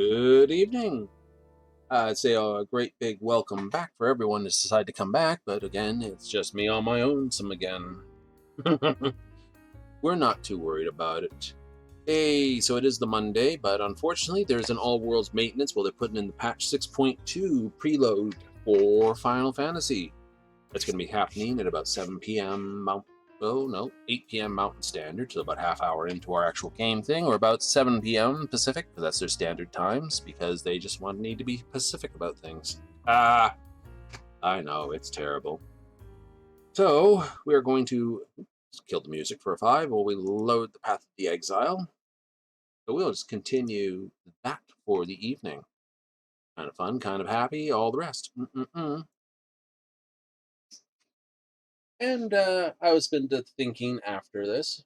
Good evening. I'd say a great big welcome back for everyone to decide to come back, but again, it's just me on my own some again. We're not too worried about it. Hey, so it is the Monday, but unfortunately there's an all-worlds maintenance while they're putting in the patch 6.2 preload for Final Fantasy. That's going to be happening at about 7 p.m. 8 p.m. Mountain Standard, so about half hour into our actual game thing, or about 7 p.m. Pacific, because that's their standard times, because they just need to be Pacific about things. I know, it's terrible. So, we're going to kill the music for a 5 while we load the Path of the Exile. So we'll just continue that for the evening. Kind of fun, kind of happy, all the rest. And I was been thinking after this,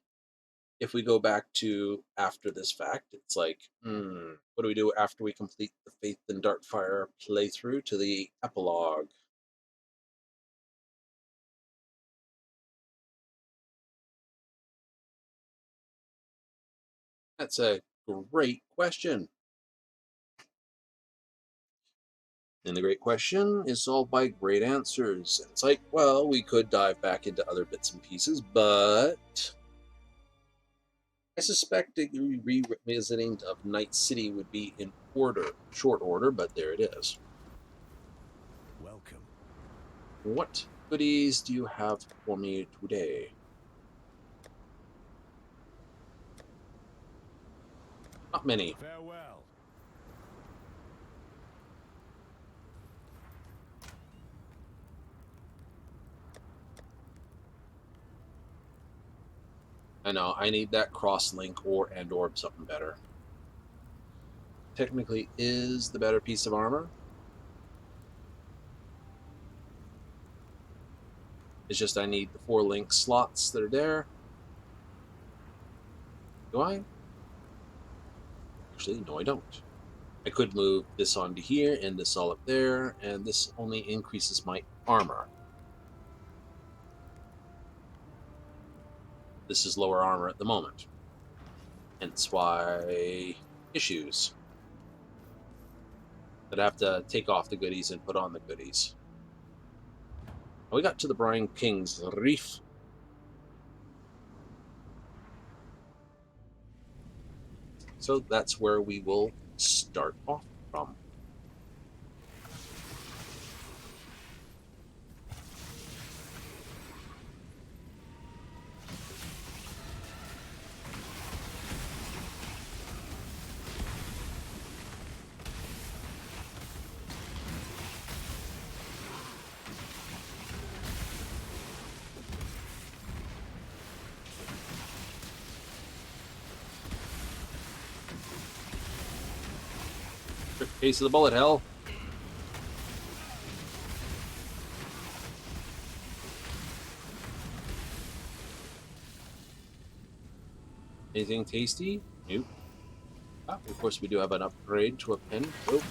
if we go back to after this fact, it's like, what do we do after we complete the Faith and Darkfyre playthrough to the epilogue? That's a great question. And the great question is solved by great answers. And it's like, well, we could dive back into other bits and pieces, but I suspect a revisiting of Night City would be in short order, but there it is. Welcome. What goodies do you have for me today? Not many. Farewell. I know, I need that cross-link or something better. Technically is the better piece of armor. It's just I need the 4 link slots that are there. Do I? Actually, no I don't. I could move this onto here and this all up there, and this only increases my armor. This is lower armor at the moment. Hence why issues. I'd have to take off the goodies and put on the goodies. We got to the Brian King's Reef. So that's where we will start off from. Case of the bullet hell. Anything tasty? Nope. Of course, we do have an upgrade to a pen. Nope.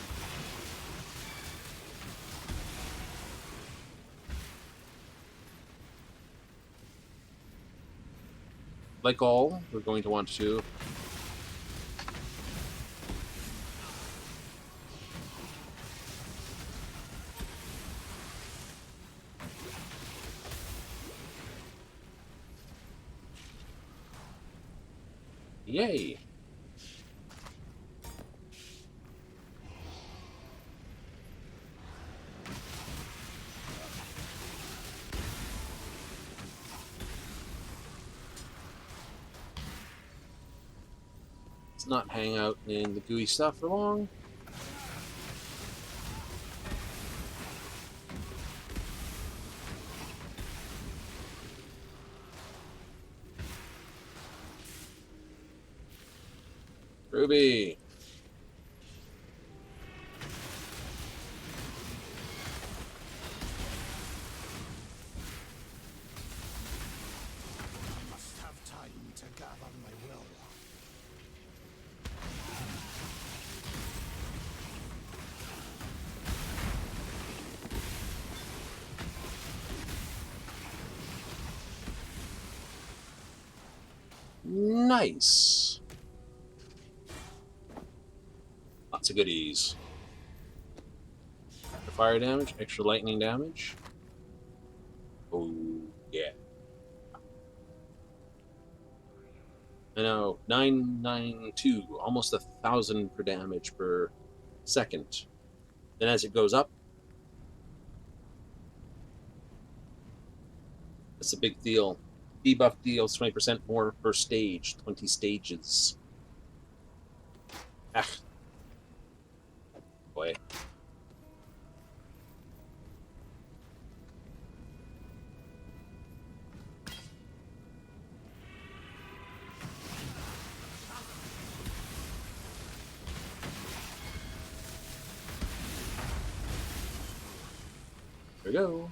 Like all, we're going to want to yay! Let's not hang out in the gooey stuff for long. Ruby! I must have time to gather my will. Nice! Lots of goodies. Extra fire damage, extra lightning damage. Oh, yeah. I know, 992, almost 1,000 per damage per second. Then as it goes up, that's a big deal. Debuff deals 20% more per stage, 20 stages. Ah, boy. There we go.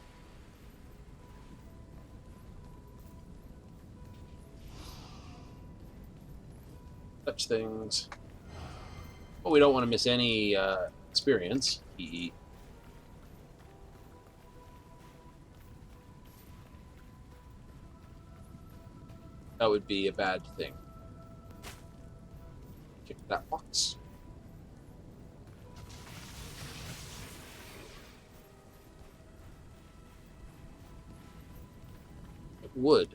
Touch things. But we don't want to miss any experience. That would be a bad thing. Kick that box. It would.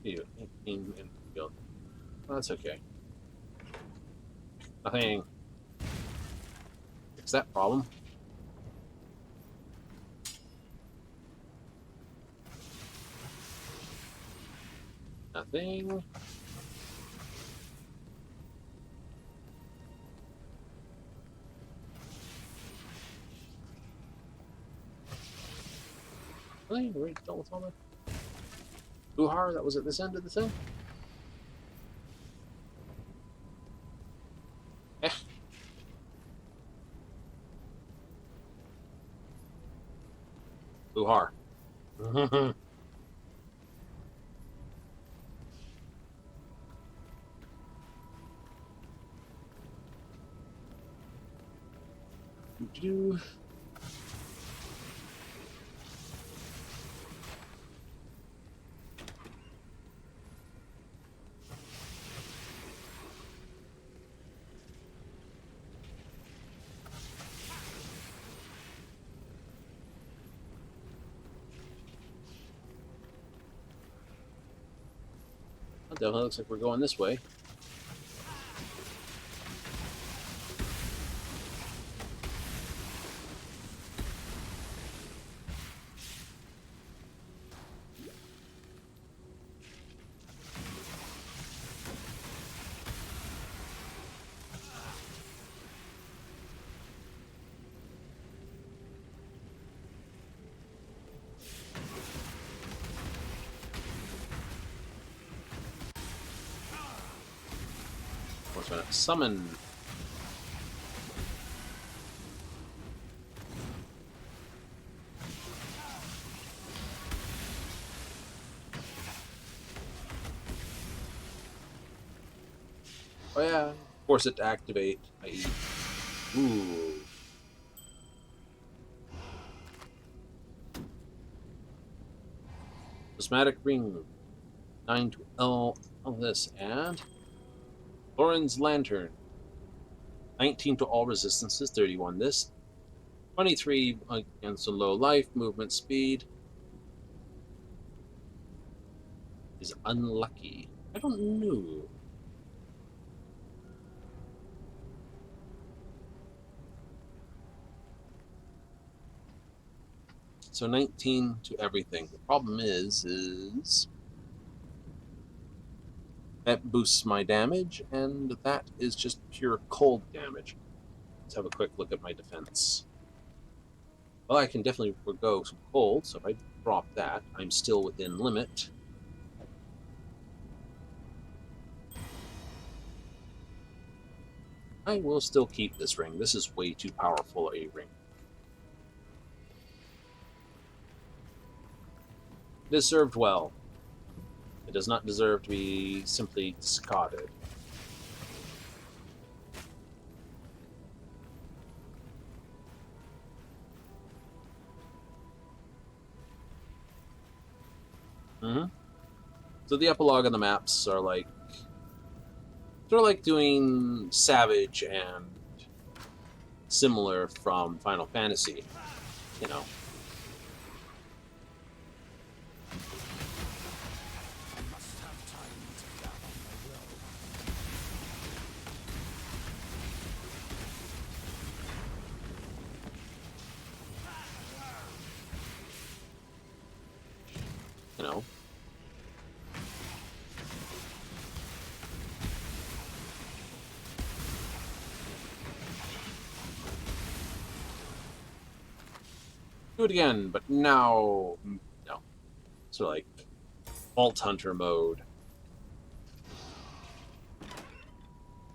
You 18 in field. Oh, that's okay. Nothing. Fix that problem. Nothing. Really? We're done with all that? Buhar, that was at this end of the thing? Eh. Buhar. Do. It definitely looks like we're going this way. What's that? Summon. Oh yeah, force it to activate. I.e. Ooh. Prismatic ring. 9 to L on this, and Lauren's Lantern. 19 to all resistances, 31 this. 23 against a low life, movement speed. Is unlucky. I don't know. So 19 to everything. The problem is that boosts my damage, and that is just pure cold damage. Let's have a quick look at my defense. Well, I can definitely forgo some cold, so if I drop that, I'm still within limit. I will still keep this ring. This is way too powerful a ring. It is served well. It does not deserve to be simply discarded. So the epilogue on the maps are like sort of like doing Savage and similar from Final Fantasy, you know. Must have time to gather my will. You know. Do it again, but now, no. So like Vault Hunter mode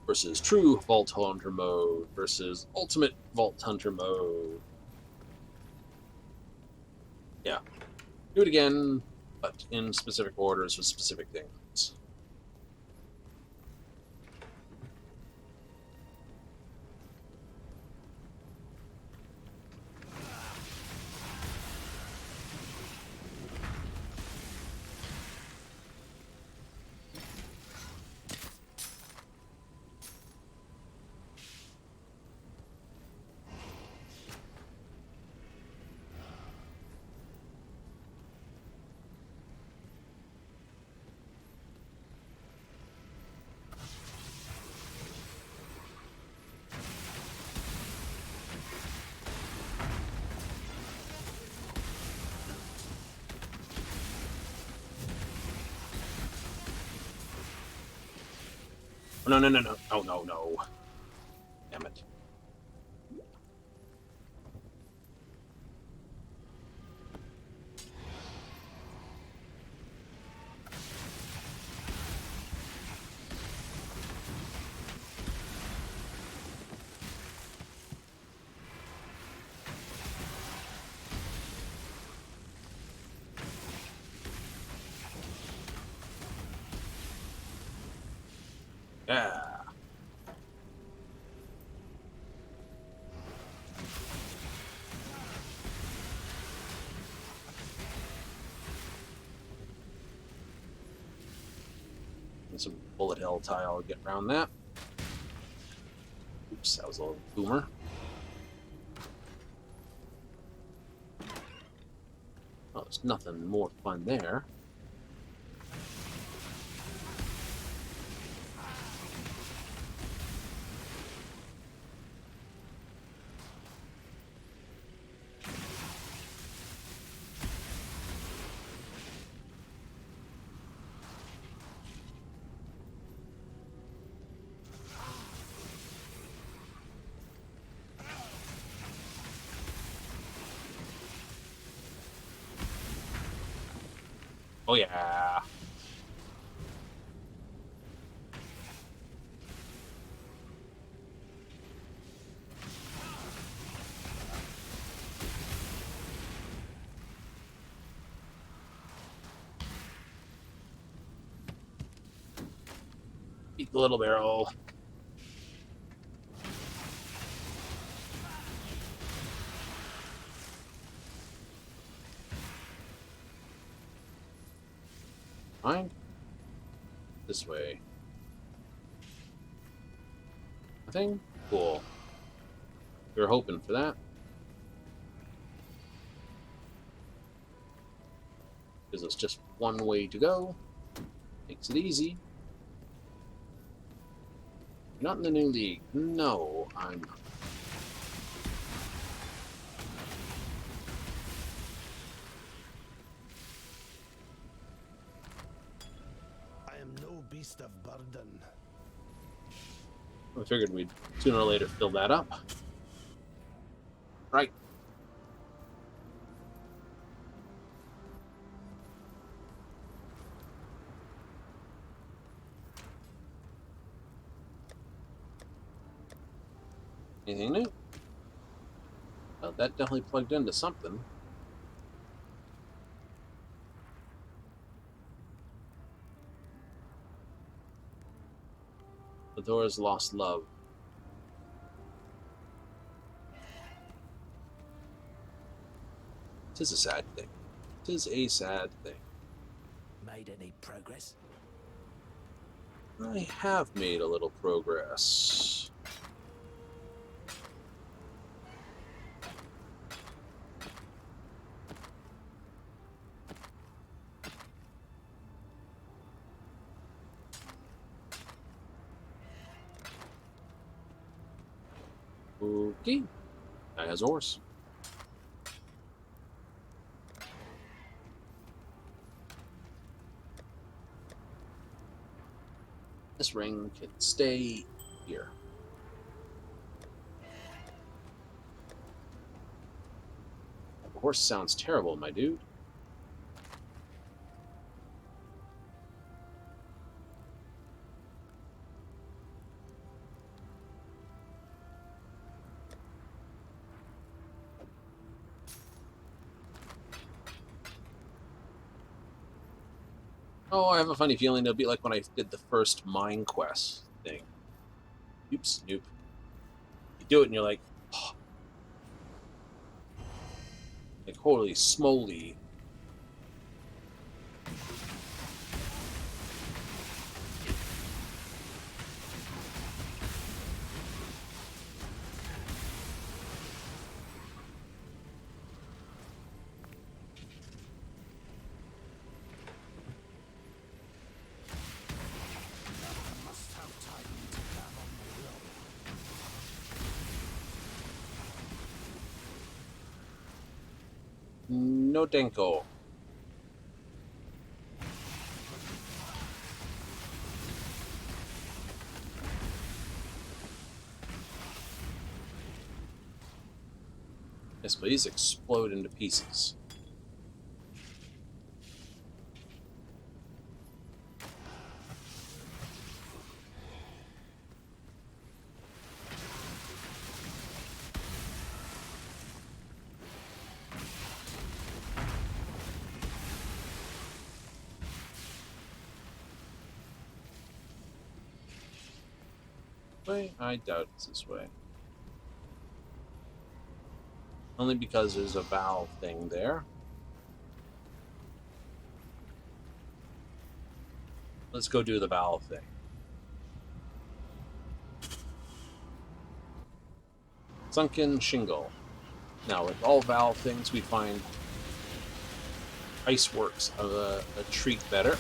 versus true Vault Hunter mode versus ultimate Vault Hunter mode. Yeah. Do it again, but in specific orders with specific things. Oh, no, no, no, no. Oh, no, no. Damn it. Yeah. And some bullet hell tile, get around that. Oops, that was a little boomer. Oh, there's nothing more fun there. Oh, yeah. Beat the little barrel. Fine. This way. Nothing? Cool. We were hoping for that. Because it's just one way to go. Makes it easy. Not in the new league. No, I'm not. I am no beast of burden. I figured we'd sooner or later fill that up. Right. Anything new? Well, that definitely plugged into something. Fedora's lost love. Tis a sad thing. Tis a sad thing. Made any progress? I have made a little progress. Okay. Guy has a horse. This ring can stay here. The horse sounds terrible, my dude. Oh, I have a funny feeling it'll be like when I did the first mine quest thing. Oops, nope. You do it and you're like, oh. Like, holy smoly. Must have time to gather my will. No Denko. Yes, please explode into pieces. Way? I doubt it's this way. Only because there's a valve thing there. Let's go do the valve thing. Sunken shingle. Now, with all valve things, we find ice works a treat better.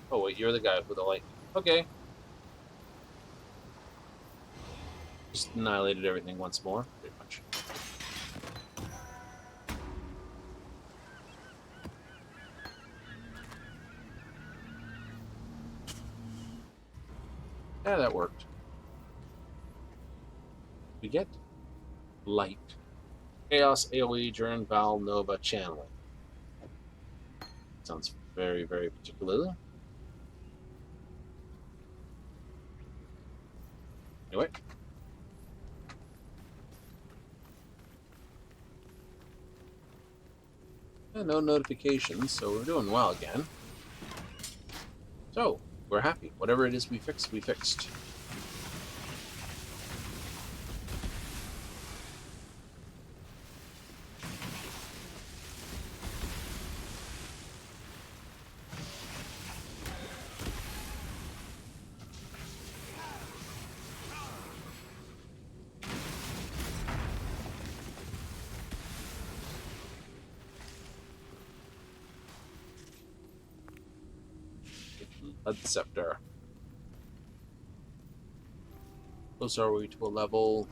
Oh wait, you're the guy with the light. Okay. Just annihilated everything once more, pretty much. Yeah, that worked. We get light. Chaos, AoE, Journ, Val, Nova, channeling. Sounds very, very particularly. Anyway. And no notifications, so we're doing well again. So, we're happy. Whatever it is we fixed, we fixed. Blood Scepter. Close are we to a level?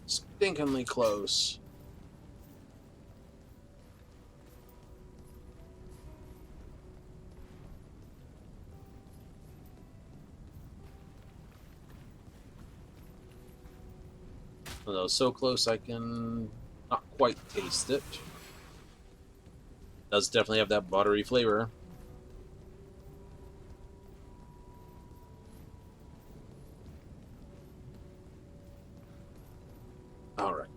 Stinkingly close. Although so close I can not quite taste it. Does definitely have that buttery flavor. Alright.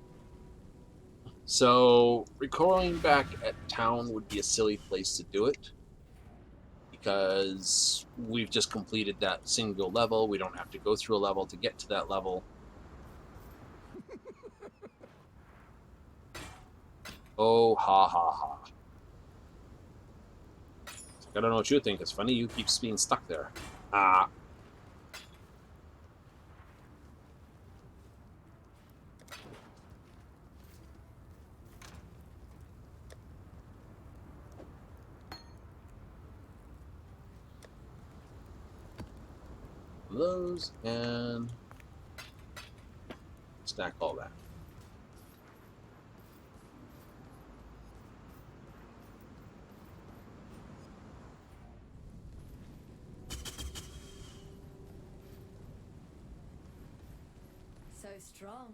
So, recalling back at town would be a silly place to do it. Because we've just completed that single level. We don't have to go through a level to get to that level. Oh, ha ha ha. I don't know what you think. It's funny you keep being stuck there. Ah. Those and stack all that. So strong,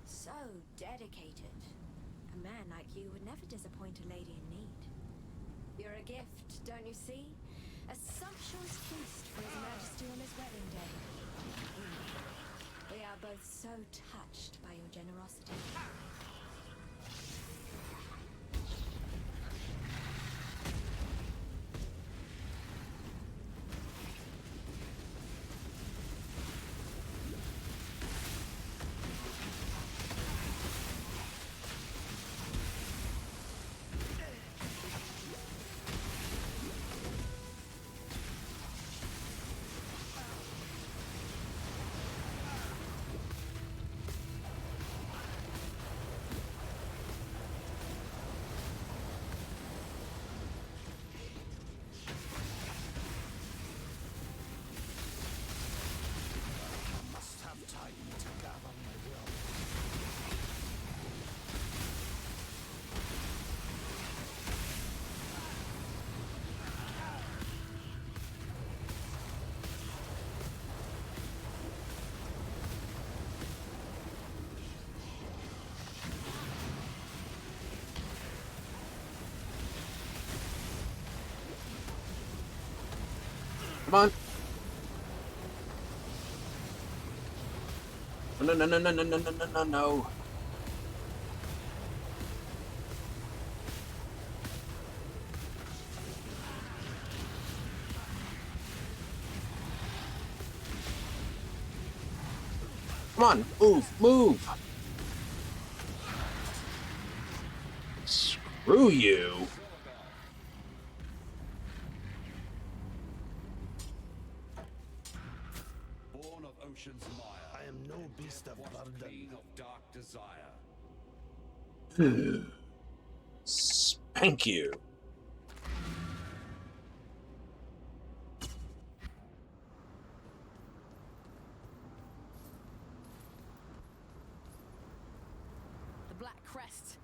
so dedicated. A man like you would never disappoint a lady in need. You're a gift, don't you see? A sumptuous feast for His Majesty on his wedding day. We are both so touched by your generosity. Come on. No, no, no, no, no, no, no, no, no, no. Come on, move, move. Screw you. Born of ocean's mire, I am no beast of burden. queen of dark desire. Spank you. The Black Crest.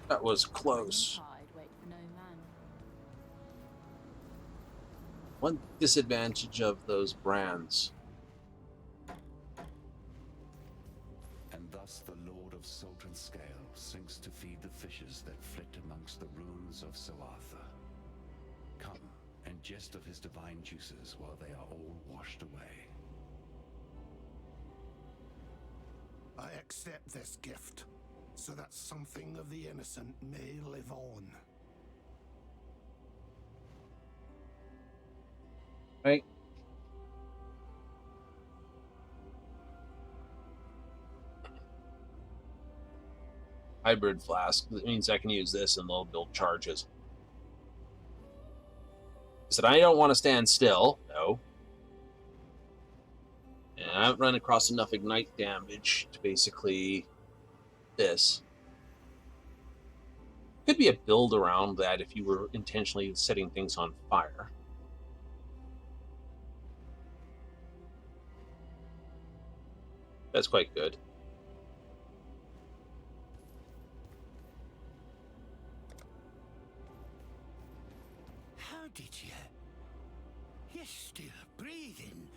That was close. Wait for no man. One disadvantage of those brands. And thus the Lord of Salt and Scale sinks to feed the fishes that flit amongst the ruins of So Arthur. Come, and jest of his divine juices while they are all washed away. I accept this gift, so that something of the innocent may live on. Right? hybrid flask. That means I can use this and they'll build charges. I said I don't want to stand still. No. And I haven't run across enough ignite damage to basically this. Could be a build around that if you were intentionally setting things on fire. That's quite good. How did you? You're still breathing.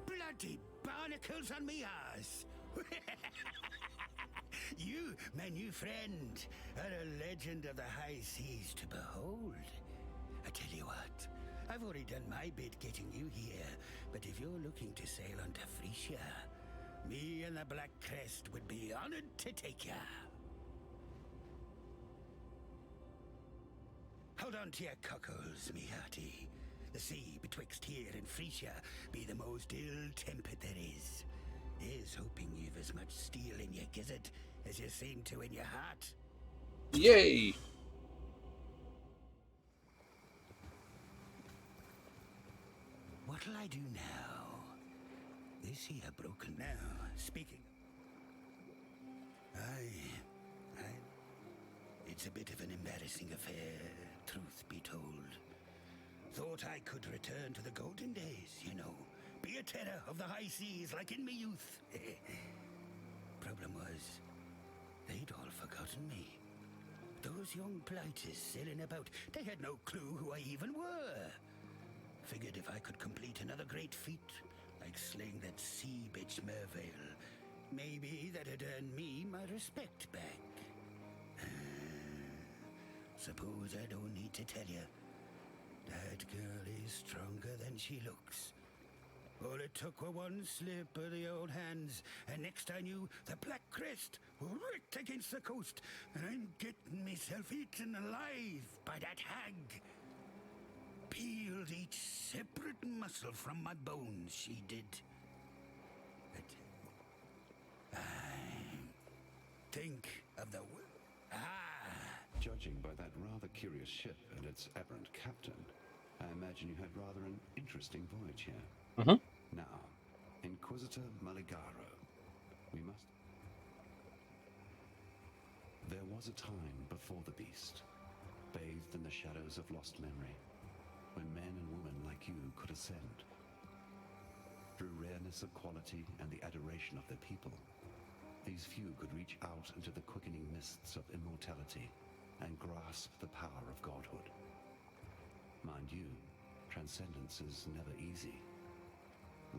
Bloody barnacles on me arse. You, my new friend, are a legend of the high seas to behold. I tell you what, I've already done my bit getting you here, but if you're looking to sail onto Frisia, me and the Black Crest would be honored to take ya. Hold on to your cockles, me hearty. The sea betwixt here and Frisia be the most ill-tempered there is. There's hoping you've as much steel in your gizzard as you seem to in your heart. Yay! What'll I do now? This here broken now, speaking. It's a bit of an embarrassing affair, truth be told. Thought I could return to the golden days, you know. Be a terror of the high seas like in me youth. Problem was, they'd all forgotten me. Those young blighters sailing about, they had no clue who I even were. Figured if I could complete another great feat, like slaying that sea bitch Mervale, maybe that'd earn me my respect back. Suppose I don't need to tell you. That girl is stronger than she looks. All it took were one slip of the old hands, and next I knew, the Black Crest were right against the coast, and I'm getting myself eaten alive by that hag. Peeled each separate muscle from my bones, she did. But think of the... Judging by that rather curious ship and its aberrant captain, I imagine you had rather an interesting voyage here. Mm-hmm. Now, Inquisitor Maligaro, we must... There was a time before the beast, bathed in the shadows of lost memory, when men and women like you could ascend. Through rareness of quality and the adoration of their people, these few could reach out into the quickening mists of immortality and grasp the power of godhood. Mind you, transcendence is never easy.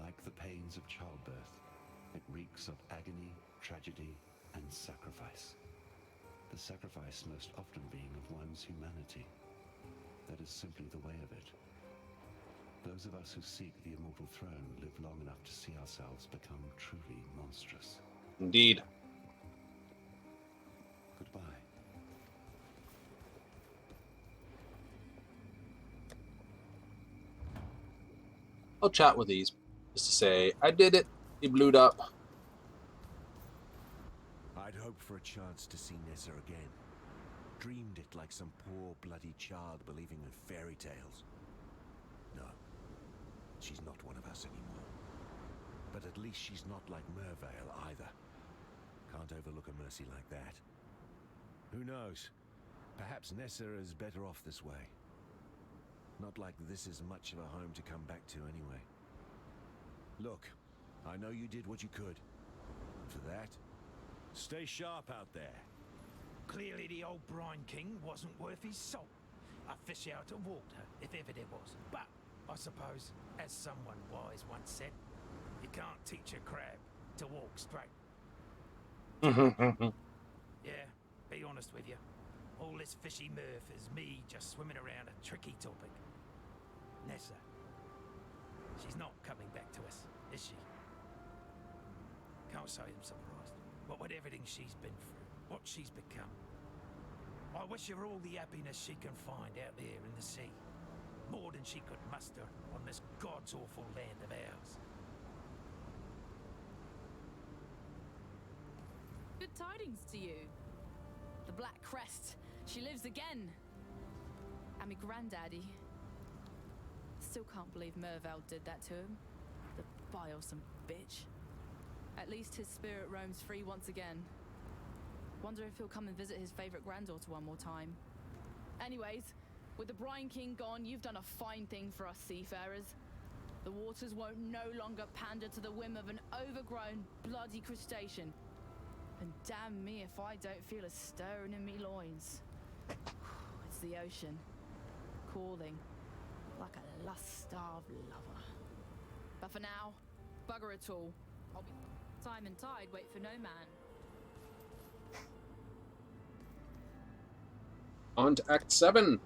Like the pains of childbirth, it reeks of agony, tragedy, and sacrifice. The sacrifice most often being of one's humanity. That is simply the way of it. Those of us who seek the immortal throne live long enough to see ourselves become truly monstrous. Indeed. Goodbye. I'll chat with these just to say, I did it. He blew it up. I'd hoped for a chance to see Nessa again. Dreamed it like some poor bloody child believing in fairy tales. No, she's not one of us anymore. But at least she's not like Mervale either. Can't overlook a mercy like that. Who knows? Perhaps Nessa is better off this way. Not like this is much of a home to come back to anyway. Look, I know you did what you could. For that, stay sharp out there. Clearly the old Brine King wasn't worth his salt. A fish out of water, if ever there was. But, I suppose, as someone wise once said, you can't teach a crab to walk straight. Yeah, be honest with you. All this fishy mirth is me just swimming around a tricky topic. Nessa. She's not coming back to us, is she? Can't say I'm surprised. What with everything she's been through, what she's become. I wish her all the happiness she can find out there in the sea. More than she could muster on this God's awful land of ours. Good tidings to you. Black Crest. She lives again. And me granddaddy. Still can't believe Mervale did that to him. The bilesome bitch. At least his spirit roams free once again. Wonder if he'll come and visit his favorite granddaughter one more time. Anyways, with the Brine King gone, you've done a fine thing for us seafarers. The waters won't no longer pander to the whim of an overgrown, bloody crustacean. And damn me if I don't feel a stirring in me loins. It's the ocean, calling, like a lust-starved lover. But for now, bugger it all. I'll be time and tide wait for no man. On to Act 7.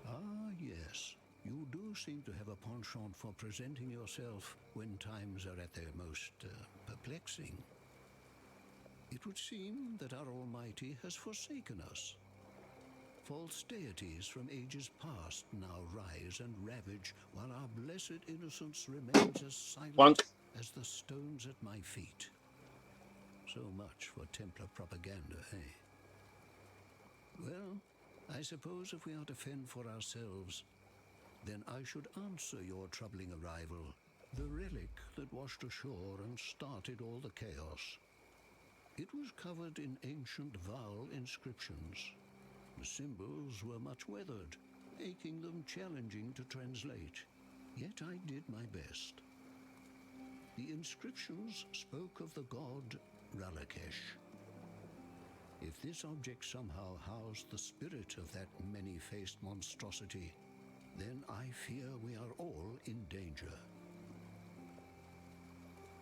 Ah, yes. You do seem to have a penchant for presenting yourself when times are at their most perplexing. It would seem that our Almighty has forsaken us. False deities from ages past now rise and ravage, while our blessed innocence remains as silent Plunk. as the stones at my feet. So much for Templar propaganda, eh? Well, I suppose if we are to fend for ourselves, then I should answer your troubling arrival, the relic that washed ashore and started all the chaos. It was covered in ancient vowel inscriptions. The symbols were much weathered, making them challenging to translate. Yet I did my best. The inscriptions spoke of the god Ralakesh. If this object somehow housed the spirit of that many-faced monstrosity, then I fear we are all in danger.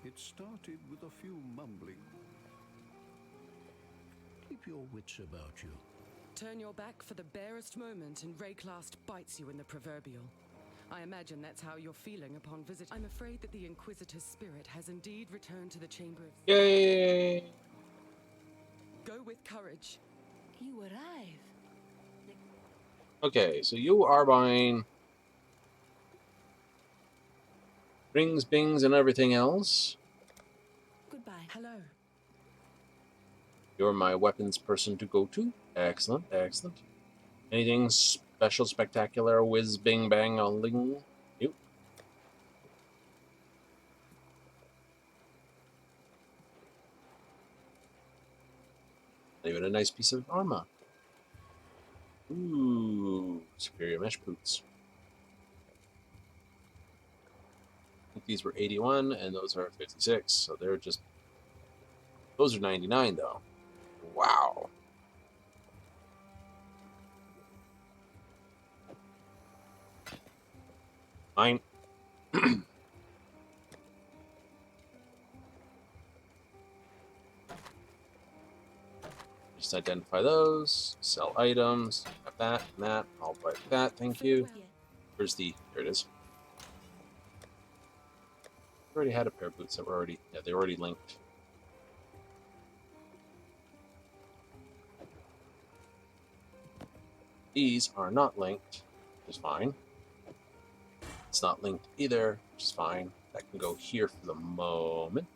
It started with a few mumbling. Keep your wits about you. Turn your back for the barest moment and Rayclast bites you in the proverbial. I imagine that's how you're feeling upon visit. I'm afraid that the Inquisitor's spirit has indeed returned to the Chamber of... Yay! Go with courage. You arrive. Okay, so you are buying rings, bings, and everything else. Goodbye. Hello. You're my weapons person to go to. Excellent, excellent. Anything special, spectacular, whiz, bing, bang, on ling? Nope. Even a nice piece of armor. Ooh, superior mesh boots. I think these were 81, and those are 56, so they're just... Those are 99, though. Wow. Fine. Just identify those, sell items, have that, and that, I'll buy that, thank you. Where's the... There it is. I already had a pair of boots that were already... Yeah, they were already linked. These are not linked, which is fine. It's not linked either, which is fine. That can go here for the moment.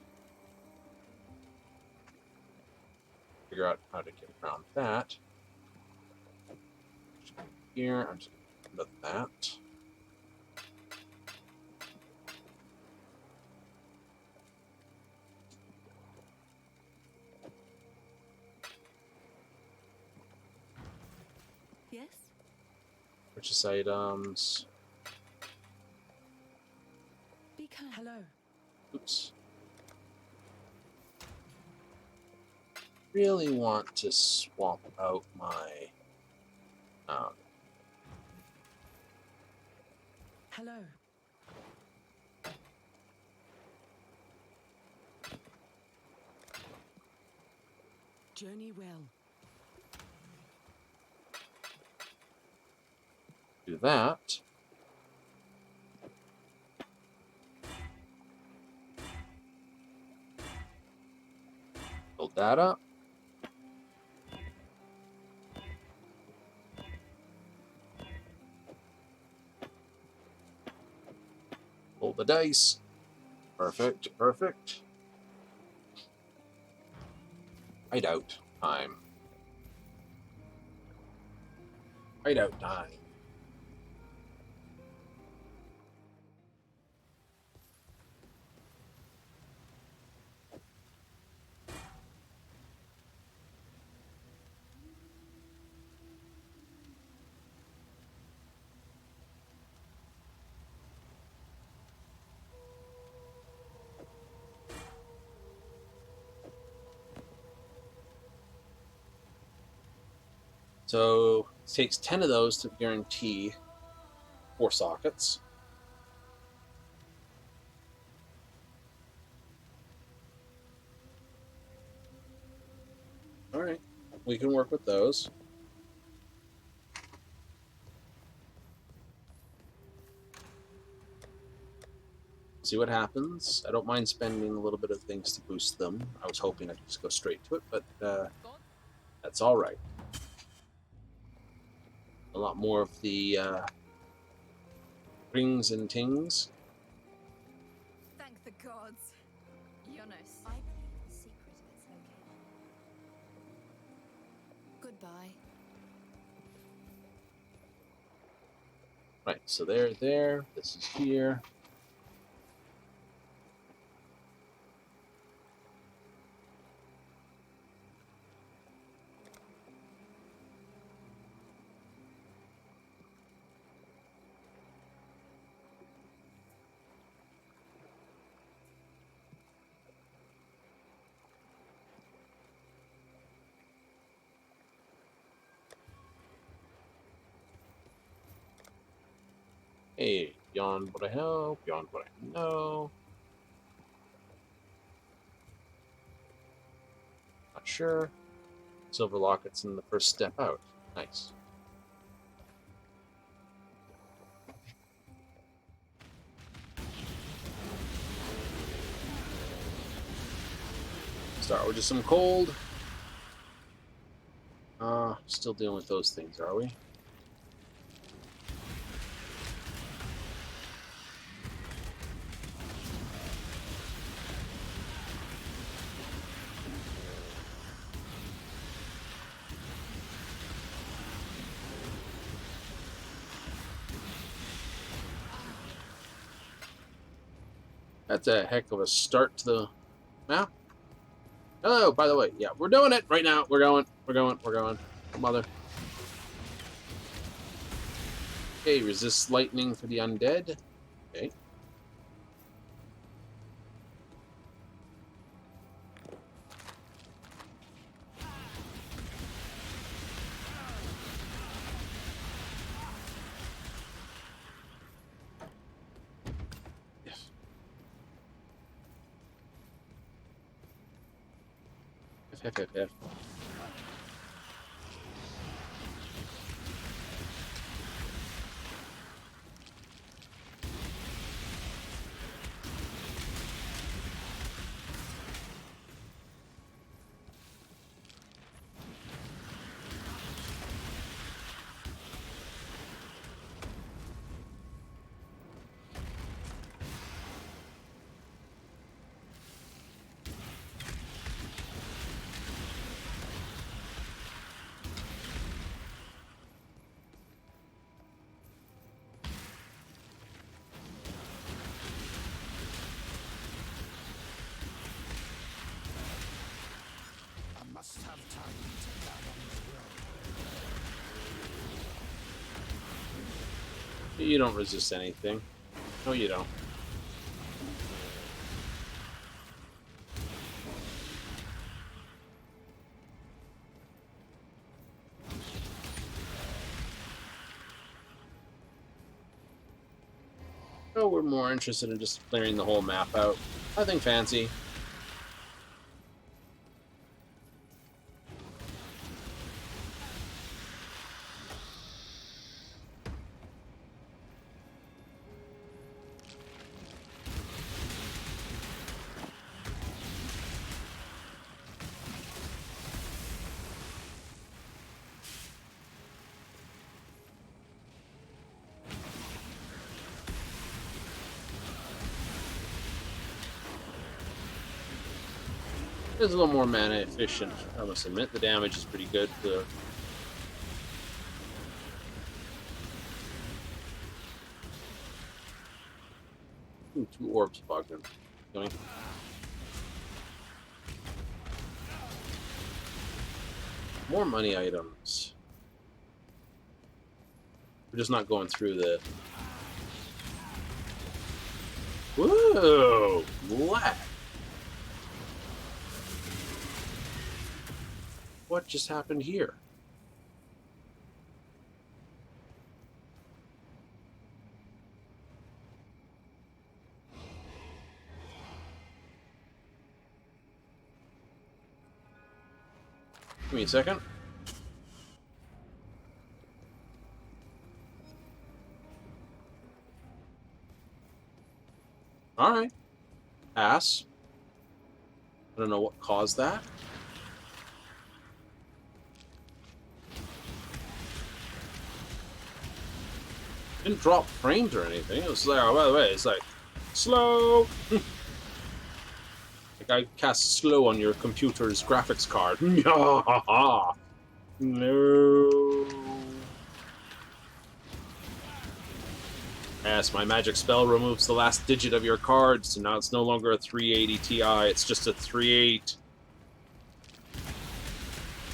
Figure out how to get around that. Here, I'm just going to put that. Yes? Purchase items. Be kind. Hello. Oops. Really want to swap out my Hello. Journey well. do that. Build that up. Roll the dice. Perfect, perfect. Hideout time. Hideout time. So it takes 10 of those to guarantee 4 sockets. All right, we can work with those. See what happens. I don't mind spending a little bit of things to boost them. I was hoping I could just go straight to it, but that's all right. A lot more of the rings and tings. Thank the gods. Jonas. I believe the secret of its location. Goodbye. Right, so they're there. This is here. Hey, beyond what I know, beyond what I know. Not sure. Silver lockets in the first step out. Nice. Start with just some cold. Still dealing with those things, are we? That's a heck of a start to the map. Oh, by the way, yeah, we're doing it right now. We're going. Mother. Okay, resist lightning for the undead. Okay. F. Must have time to get on the road. You don't resist anything. No, you don't. Oh, we're more interested in just clearing the whole map out. Nothing fancy. It's a little more mana efficient, I must admit. The damage is pretty good. Ooh, 2 orbs bugged him. Going. More money items. We're just not going through the... Whoa! Black! What just happened here? Give me a second. Alright. Pass. I don't know what caused that. Didn't drop frames or anything. It was like, oh, by the way, it's like, slow! Like I cast slow on your computer's graphics card. No. Yes, my magic spell removes the last digit of your card, so now it's no longer a 380 Ti, it's just a 38.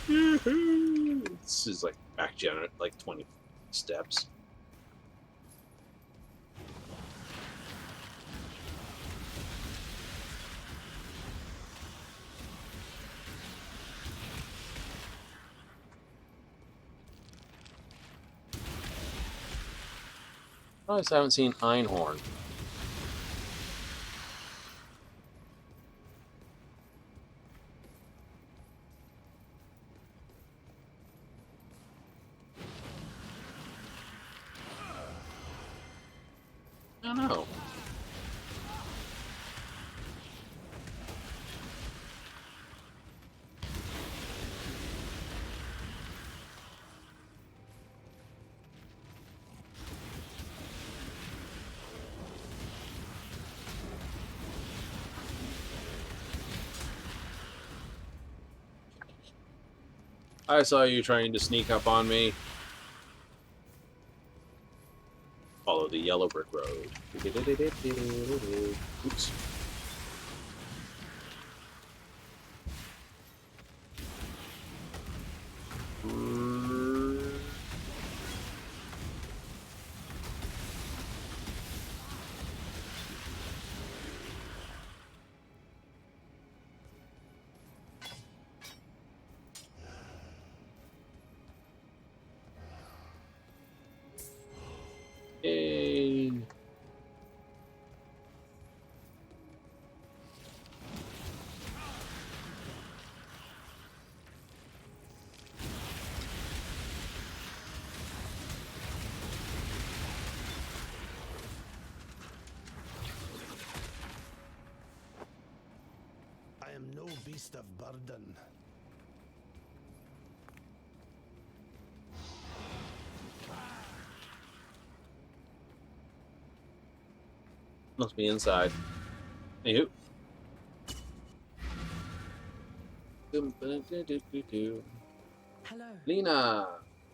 This is like back generate, like 20 steps. I just haven't seen Einhorn. I don't know. I saw you trying to sneak up on me. Follow the yellow brick road. Oops. Yay. I am no beast of burden. Must be inside. Anywho. Hello. Lena!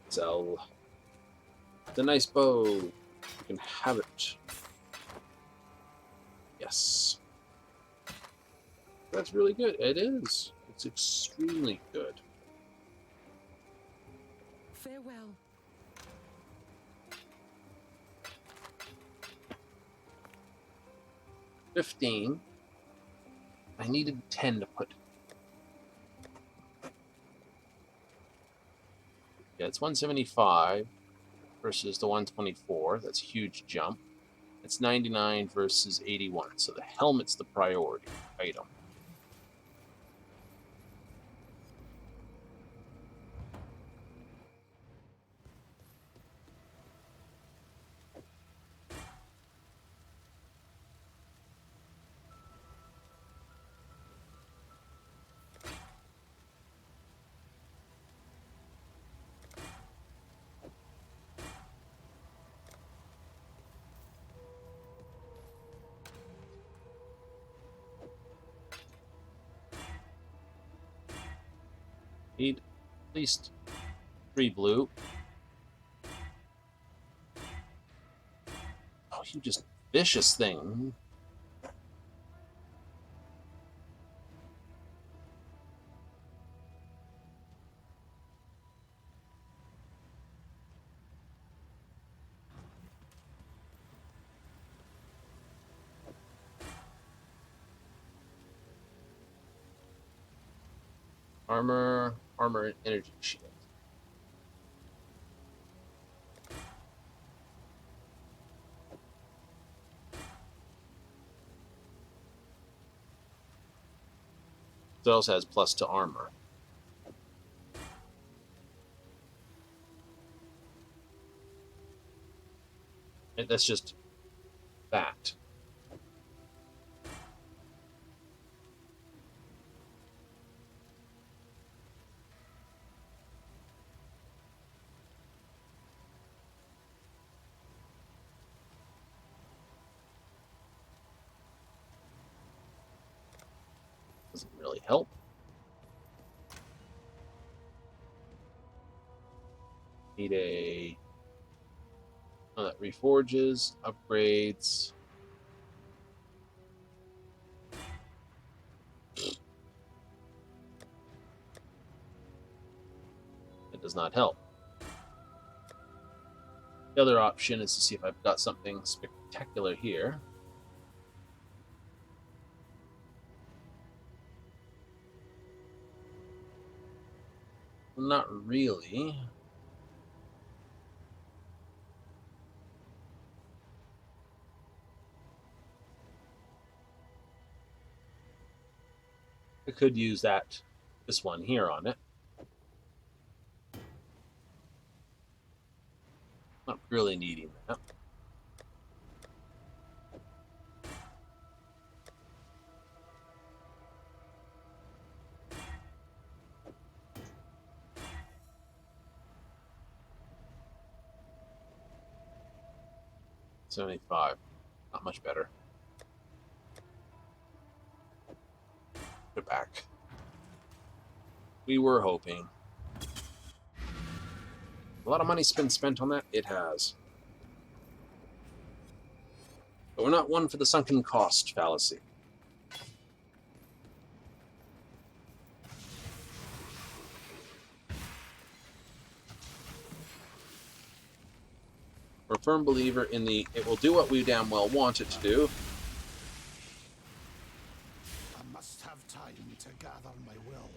Exile. It's a nice bow. You can have it. Yes. That's really good. It is. It's extremely good. Farewell. $15. I needed 10 to put. Yeah, it's 175 versus the 124. That's a huge jump. It's 99 versus 81. So the helmet's the priority item. Need at least 3 blue. Oh, you just vicious thing. Armor, armor, and energy shield. It also has plus to armor. And that's just that. Doesn't really help. Need a... Oh, that reforges, upgrades. It does not help. The other option is to see if I've got something spectacular here. Not really. I could use this one here on it. Not really needing that. $75. Not much better. Put it back. We were hoping. A lot of money's been spent on that. It has. But we're not one for the sunken cost fallacy. We're a firm believer in the it will do what we damn well want it to do. I must have time to gather my will.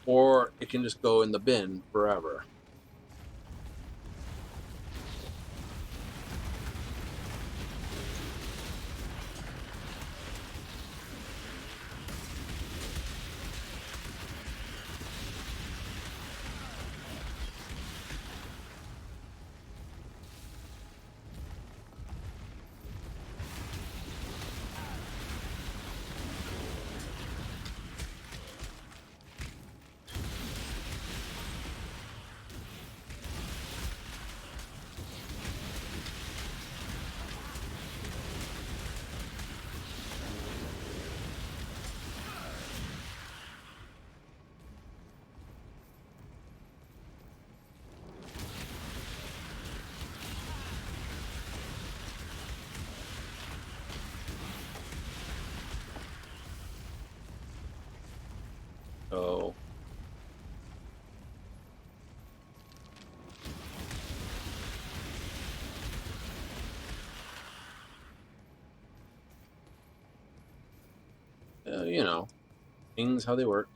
Or it can just go in the bin forever. So you know, things how they work.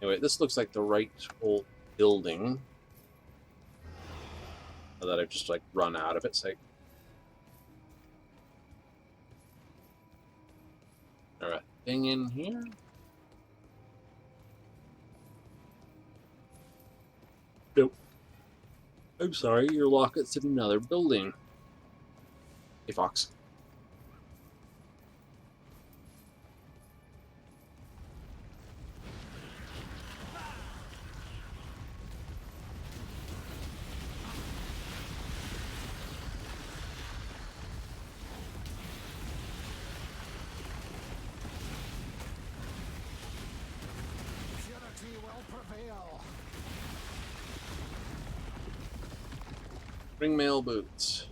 Anyway, this looks like the right old building. So that I've just like run out of it. So there a thing in here? Nope. I'm sorry, your locket's in another building. Hey, Fox. Ringmail boots.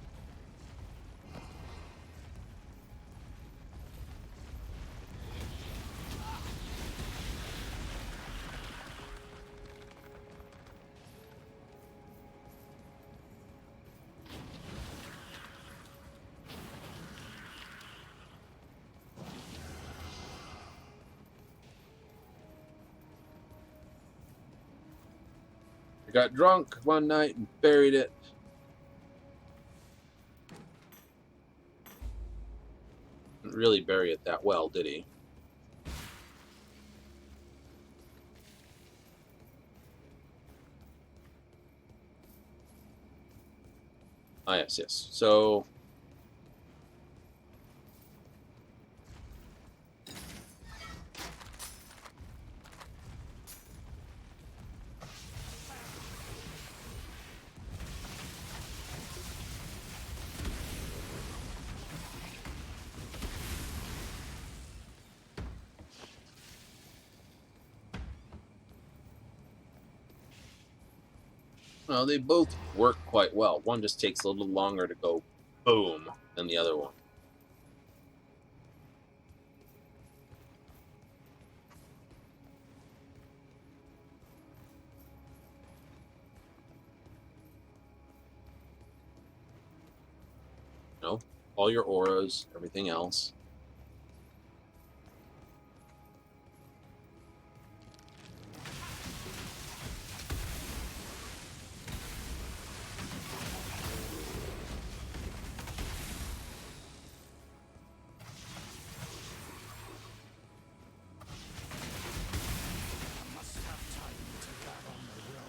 I got drunk one night and buried it. Didn't really bury it that well, did he? Ah, yes, yes. So, well, they both work quite well. One just takes a little longer to go boom than the other one. You know, all your auras, everything else. I must have time to gather my will.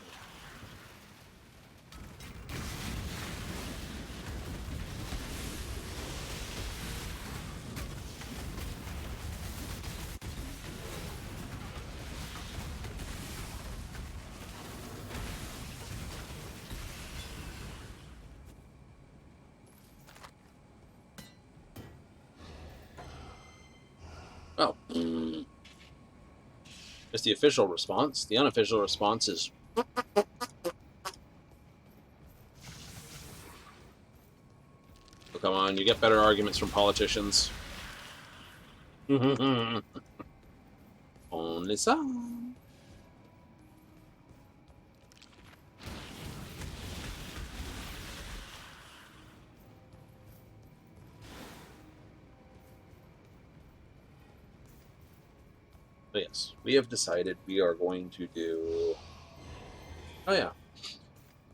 Oh. That's the official response. The unofficial response is... Oh, come on, you get better arguments from politicians. Only some. But yes, we have decided we are going to do... Oh yeah.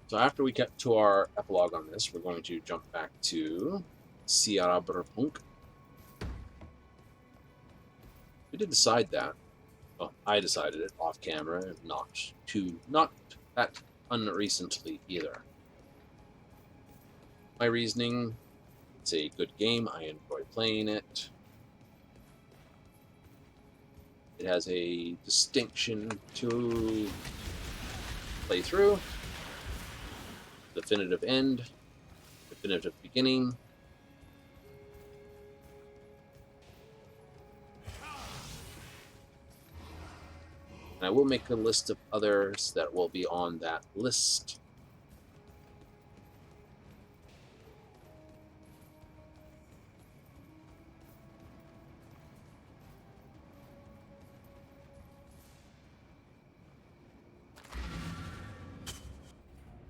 So after we get to our epilogue on this, we're going to jump back to Cyberpunk. We did decide that. Well, I decided it off camera, not that unrecently either. My reasoning: it's a good game. I enjoy playing it. It has a distinction to play through. Definitive end, definitive beginning. And I will make a list of others that will be on that list.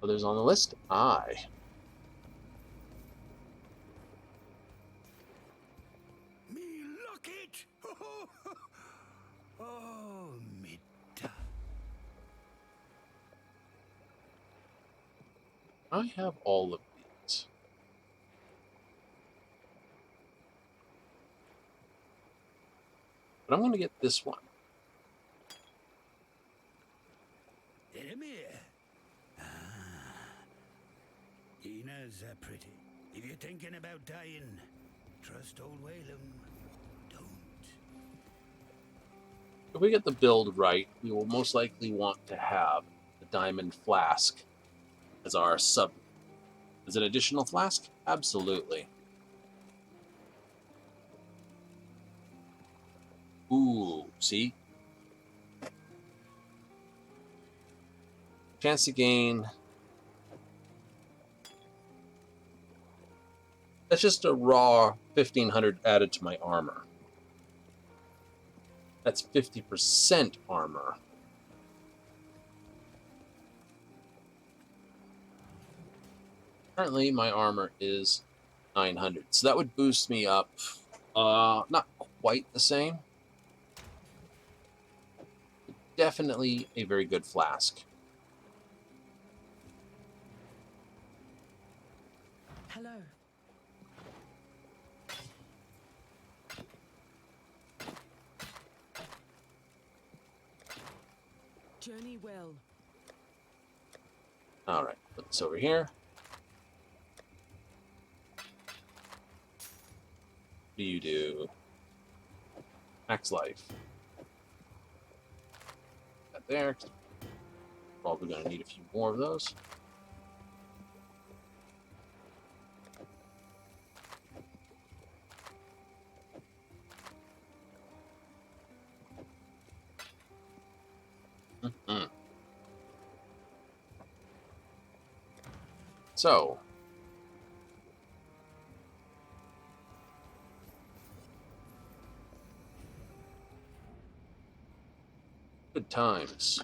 Others on the list? Aye. Me look it! Oh, me da. I have all of these. But I'm going to get this one. Enemir. Ah. Ina's pretty. If you're thinking about dying, trust old Whalem. Don't. If we get the build right, we will most likely want to have the diamond flask as our sub. As an additional flask? Absolutely. Ooh, see? Chance to gain That's just a raw 1500 added to my armor. That's 50% armor. Currently, my armor is 900, so that would boost me up, not quite the same. Definitely a very good flask. Hello. Journey well. All right, put this over here. What do you do? Max life. That there. Probably going to need a few more of those. So, good times.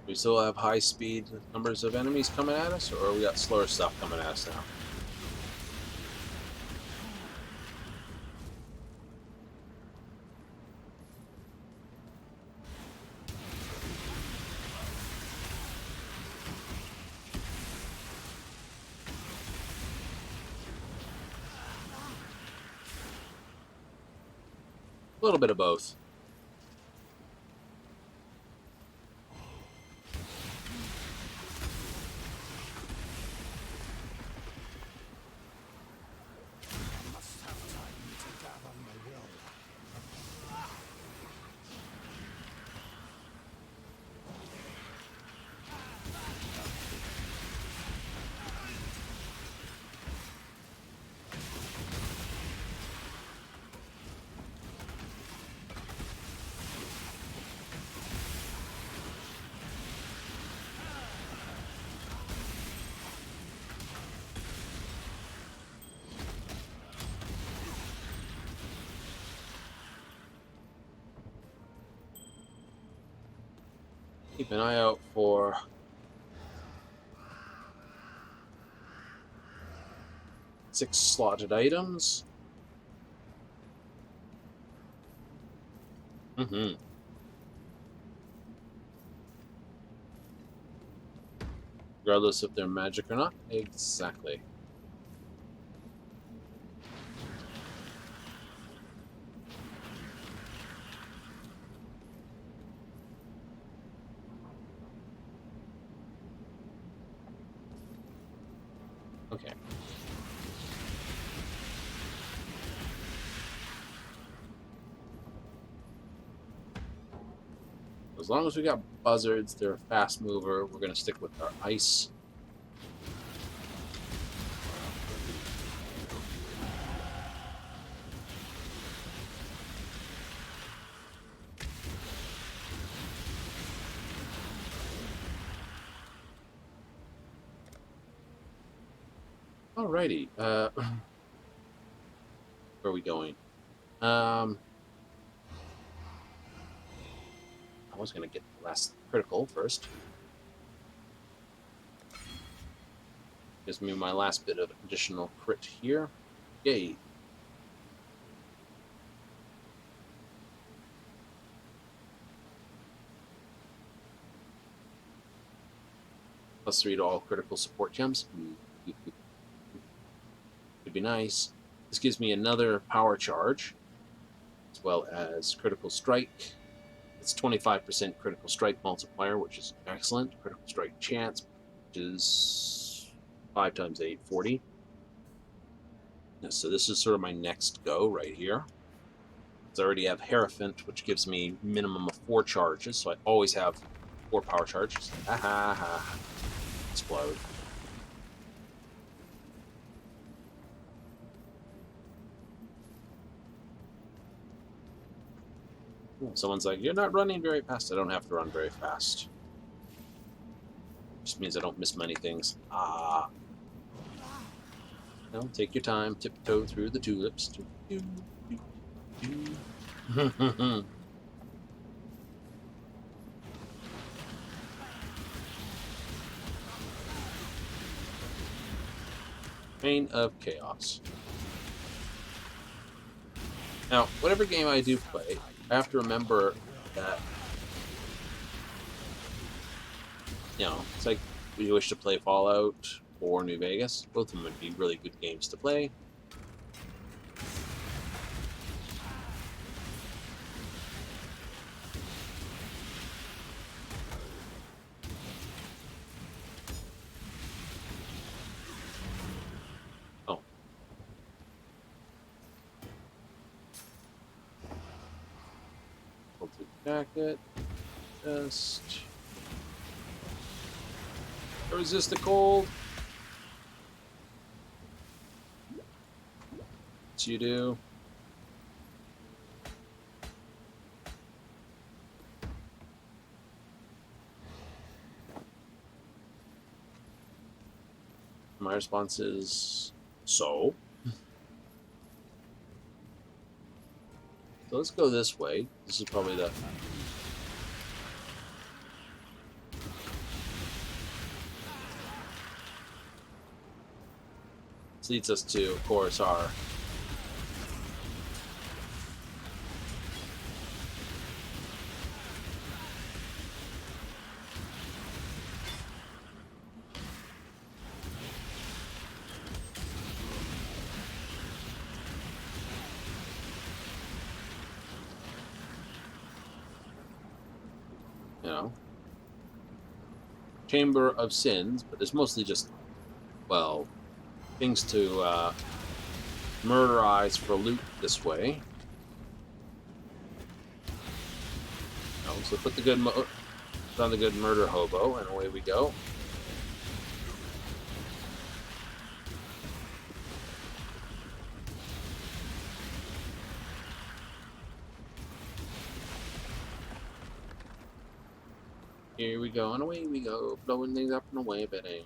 We still have high speed numbers of enemies coming at us, or we got slower stuff coming at us now? A little bit of both. Keep an eye out for six slotted items. Regardless if they're magic or not. Exactly. Okay. As long as we got buzzards, they're a fast mover. We're going to stick with our ice. Alrighty. Where are we going? I was going to get the last critical first. Gives me my last bit of additional crit here. Yay. +3 to all critical support gems. Could be nice. This gives me another power charge, as well as critical strike. It's 25% critical strike multiplier, which is excellent. Critical strike chance, which is 5 times 8, 40. So this is sort of my next go right here. So I already have Hierophant, which gives me minimum of 4 charges, so I always have 4 power charges. Ha ha ha. Explode. Someone's like, you're not running very fast. I don't have to run very fast. Just means I don't miss many things. Ah. No, take your time. Tiptoe through the tulips. Reign of Chaos. Now, whatever game I do play, I have to remember that, you know, it's like if you wish to play Fallout or New Vegas, both of them would be really good games to play. Oh. Quilted jacket. Just resist the cold. What you do? My response is so. So let's go this way. This is probably the this leads us to, of course, our Chamber of Sins, but there's mostly just, well, things to murderize for loot this way. So put on the good murder hobo, and away we go. Here we go, and away we go, blowing things up and away, bidding.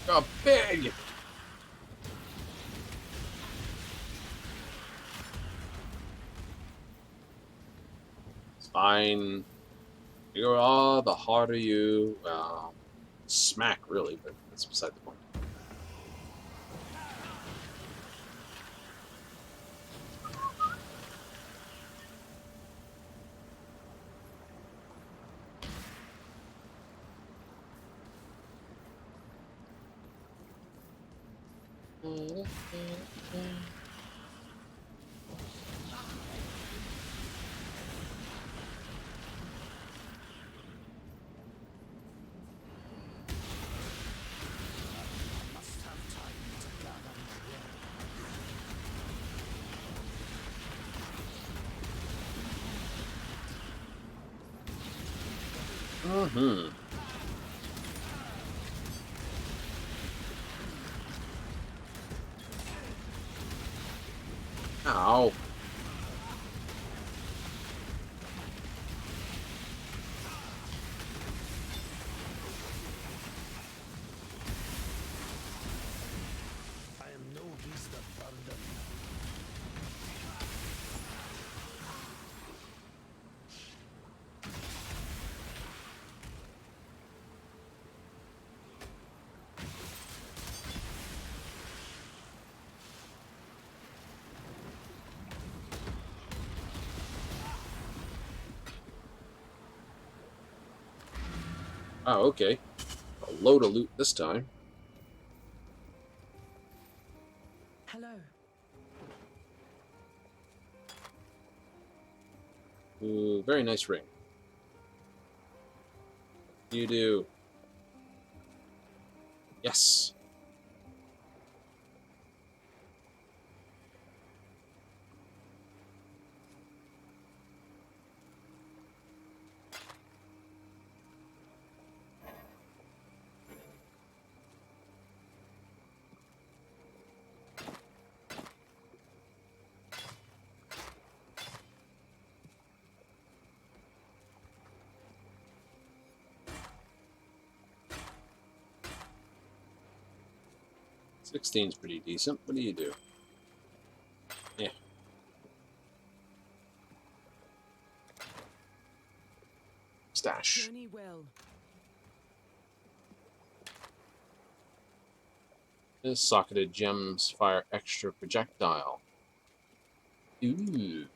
Oh, big! It's fine. You're all the harder you smack, really, but that's beside the point. Mm-hmm. Ow. I am no beast of burden. Oh, okay. A load of loot this time. Hello. Ooh, very nice ring. You do. Yes. Sixteen's pretty decent. What do you do? Yeah. Stash. Journey well. This socketed gems fire extra projectile. Ooh.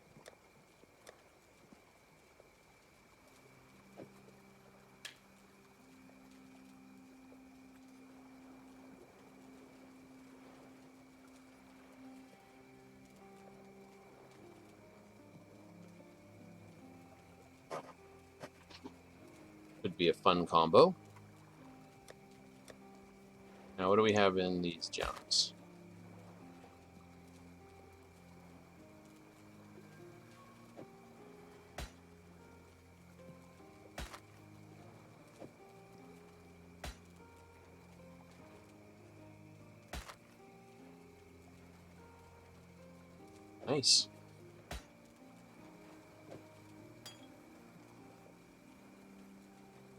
Could be a fun combo. Now, what do we have in these gems? Nice.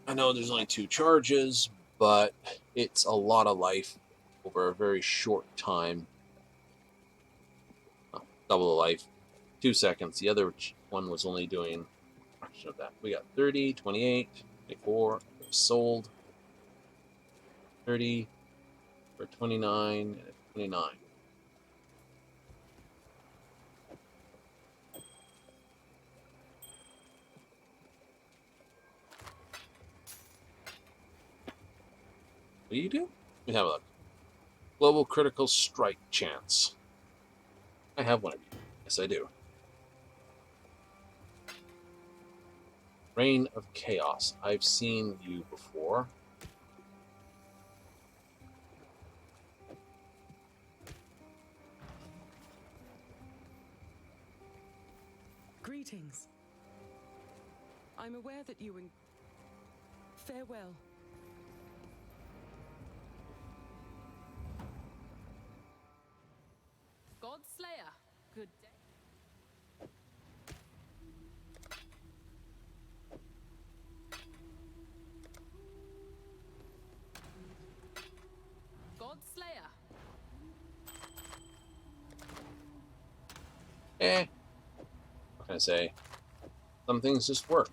I know there's only 2 charges, but it's a lot of life over a very short time. Oh, double the life. 2 seconds. The other one was only doing a fraction of that. We got 30, 28, 24. Sold. 30 for 29 and 29. What do you do? Let me have a look. Global critical strike chance. I have one of you. Yes, I do. Reign of Chaos. I've seen you before. Greetings. I'm aware that you farewell. Godslayer. Good day. Godslayer. What can I say? Some things just work.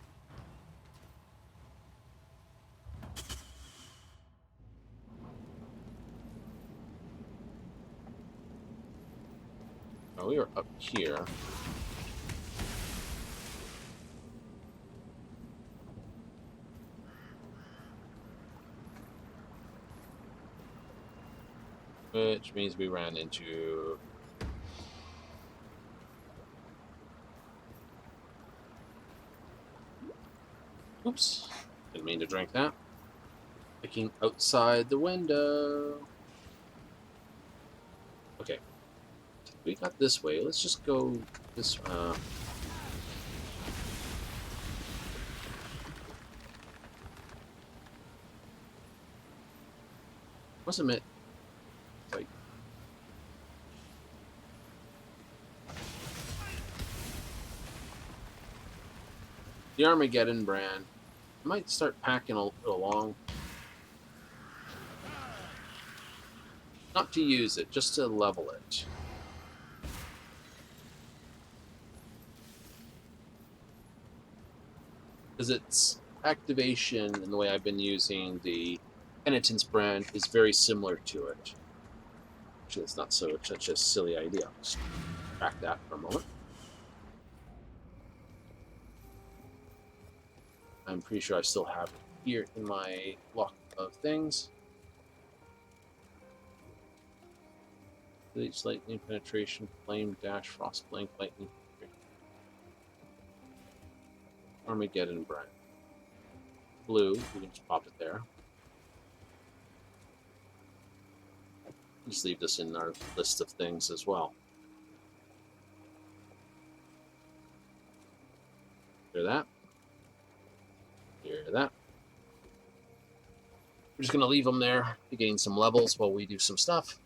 Oh, we were up here. Which means we ran into... Oops. Didn't mean to drink that. Looking outside the window. Okay. We got this way. Let's just go this way. Wasn't it? Like... The Armageddon brand. I might start packing it along. Not to use it, just to level it. Because its activation and the way I've been using the Penitence brand is very similar to it. Actually, it's not such a silly idea. Just back that for a moment. I'm pretty sure I still have it here in my lock of things. Bleach, lightning, penetration, flame, dash, frost, blink, lightning. Armageddon brand. Blue, we can just pop it there. Just leave this in our list of things as well. Hear that? Hear that? We're just going to leave them there to gain some levels while we do some stuff.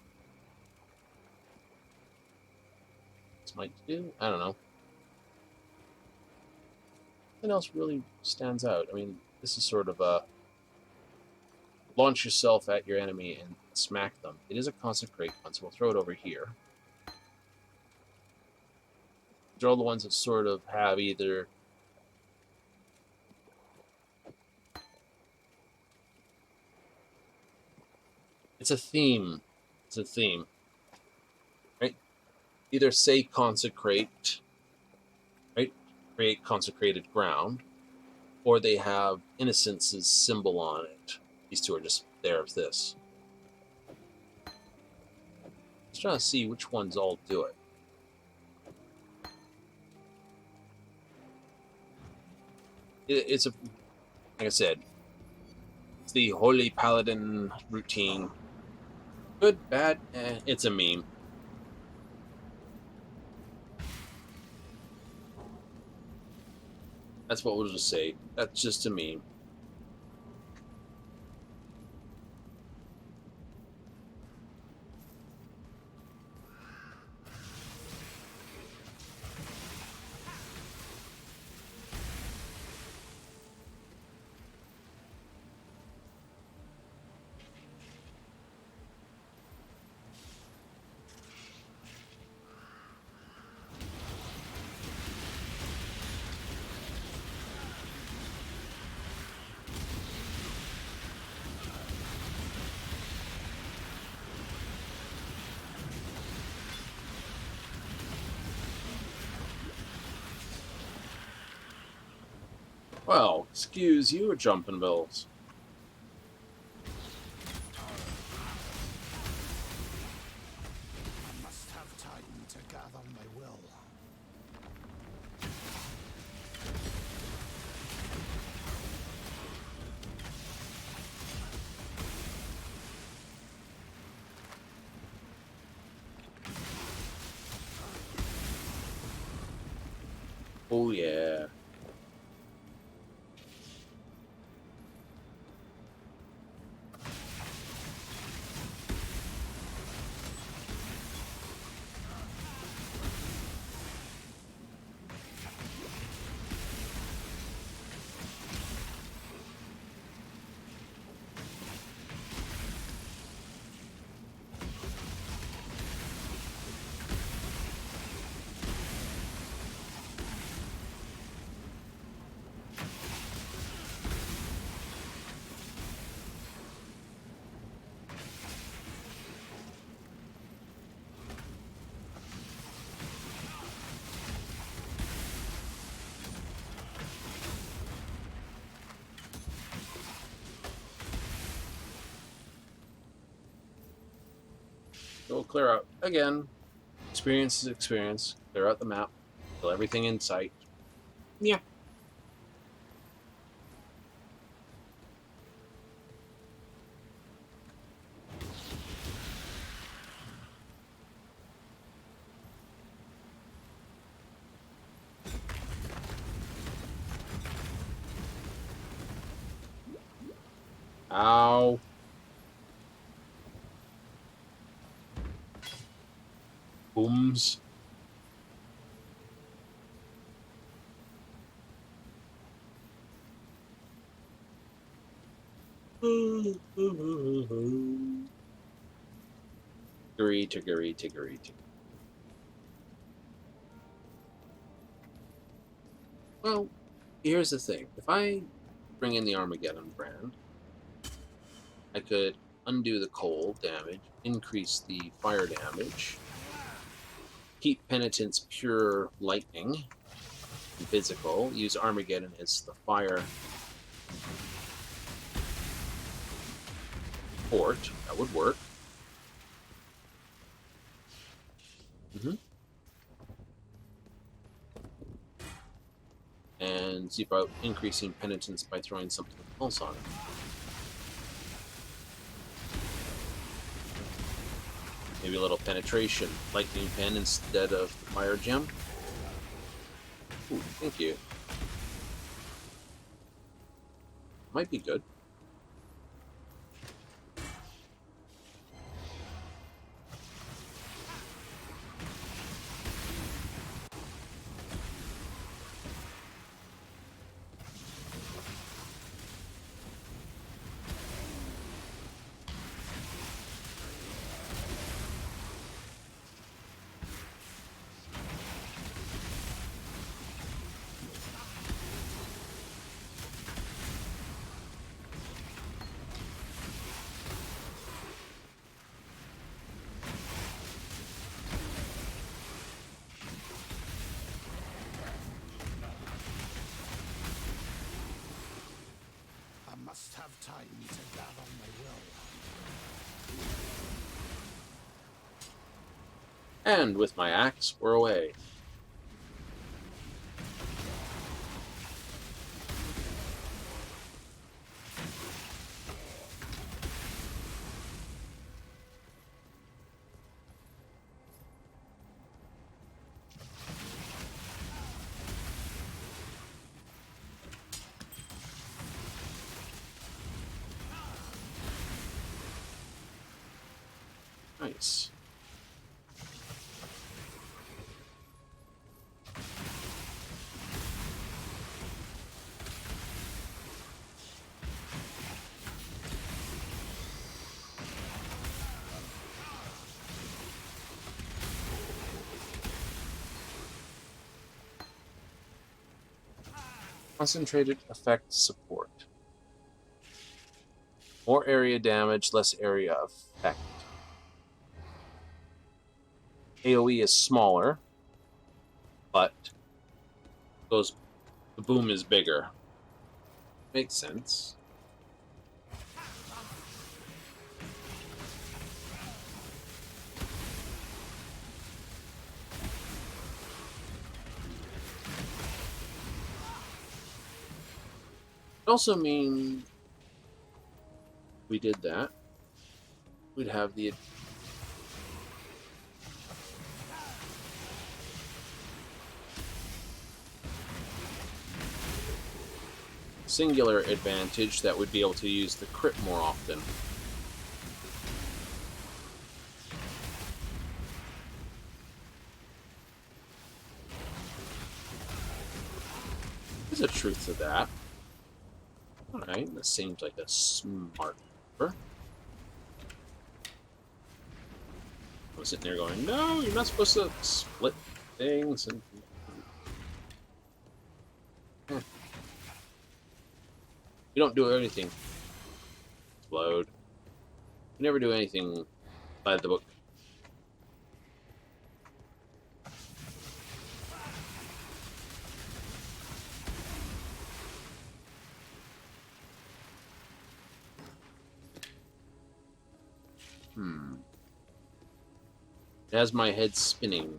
What's Mike do? I don't know. Nothing else really stands out. I mean, this is sort of a launch yourself at your enemy and smack them. It is a consecrate one, so we'll throw it over here. These are all the ones that sort of have either it's a theme. It's a theme. Right? Either say consecrate, right? Create consecrated ground, or they have Innocence's symbol on it. These two are just there with this. Just trying to see which ones all do it. It's a, like I said, it's the Holy Paladin routine. Good, bad, it's a meme. That's what we'll just say. That's just a meme. Well, excuse you, jumping bills. I must have time to gather my will. Oh, yeah. We'll clear out again. Experience is experience. Clear out the map. Kill everything in sight. Yeah. Ow. Booms. Tiggery. Well, here's the thing. If I bring in the Armageddon brand, I could undo the cold damage, increase the fire damage, keep Penitence pure lightning and physical, use Armageddon as the fire port. That would work. and see about increasing penitence by throwing something else on it. Maybe a little penetration, lightning pen instead of the fire gem. Ooh, thank you. Might be good. Must have time to gather my will. And with my axe, we're away. Nice. Concentrated effect support. More area damage, less area effect. AoE is smaller, but the boom is bigger. Makes sense. It also means we did that. We'd have the singular advantage that would be able to use the crit more often. There's a truth to that. Alright, that seems like a smart number. I was sitting there going, no, you're not supposed to split things and you don't do anything. Explode. You never do anything by the book. It has my head spinning.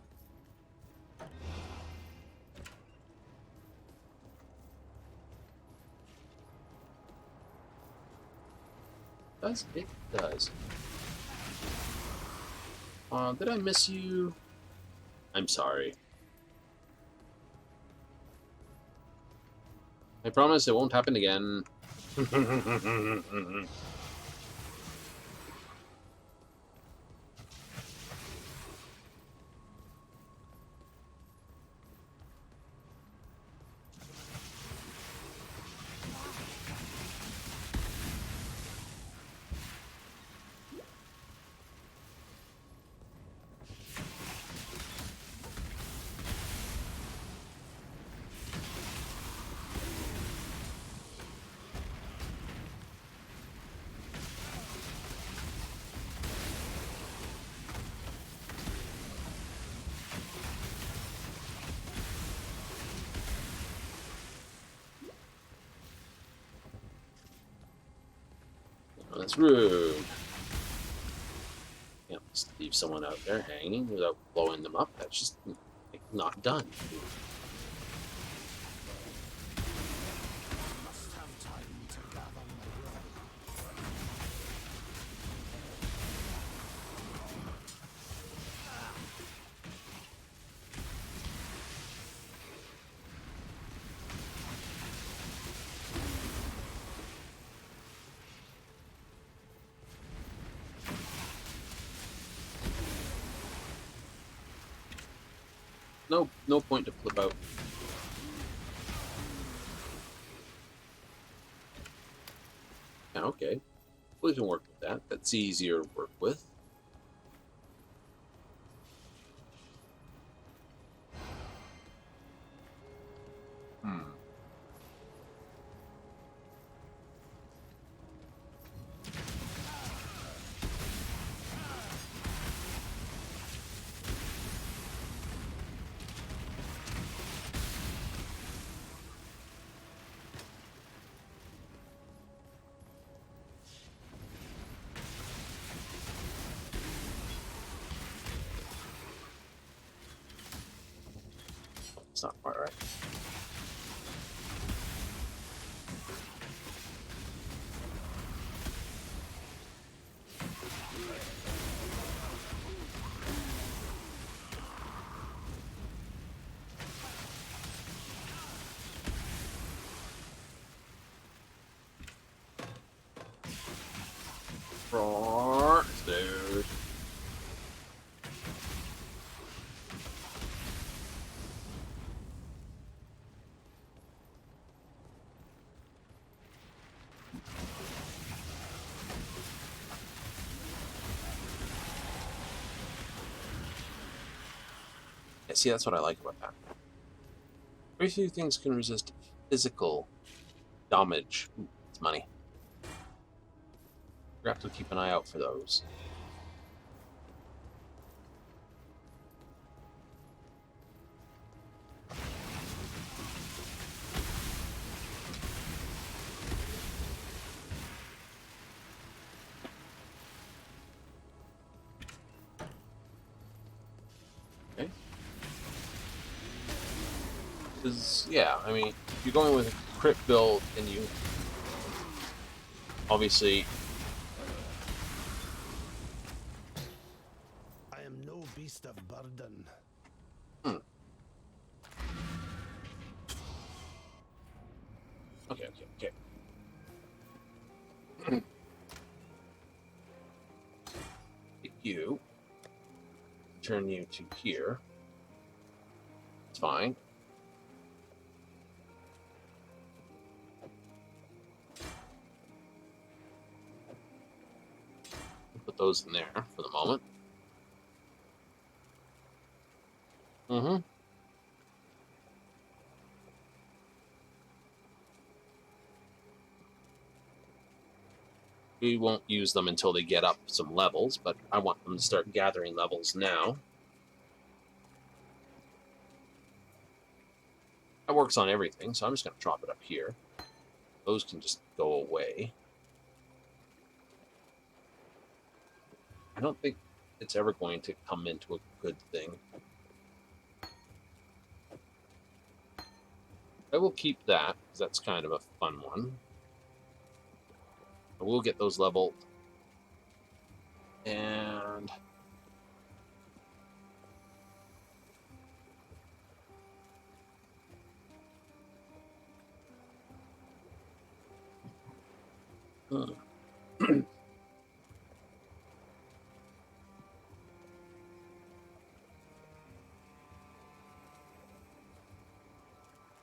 It does. Did I miss you? I'm sorry. I promise it won't happen again. That's rude. You know, just leave someone out there hanging without blowing them up. That's just not done. no point to flip out. Yeah, okay. We can work with that. That's easier to work with. It's not quite right. Roar, dude. Yeah, see, that's what I like about that. Very few things can resist physical damage. Ooh, it's money. We have to keep an eye out for those. Okay. Because, yeah, I mean, if you're going with a crit build and you obviously... I am no beast of burden. Okay. Get you. Turn you to here. It's fine. Put those in there for the moment. We won't use them until they get up some levels, but I want them to start gathering levels now. That works on everything, so I'm just going to drop it up here. Those can just go away. I don't think it's ever going to come into a good thing. I will keep that, because that's kind of a fun one. I will get those leveled. And...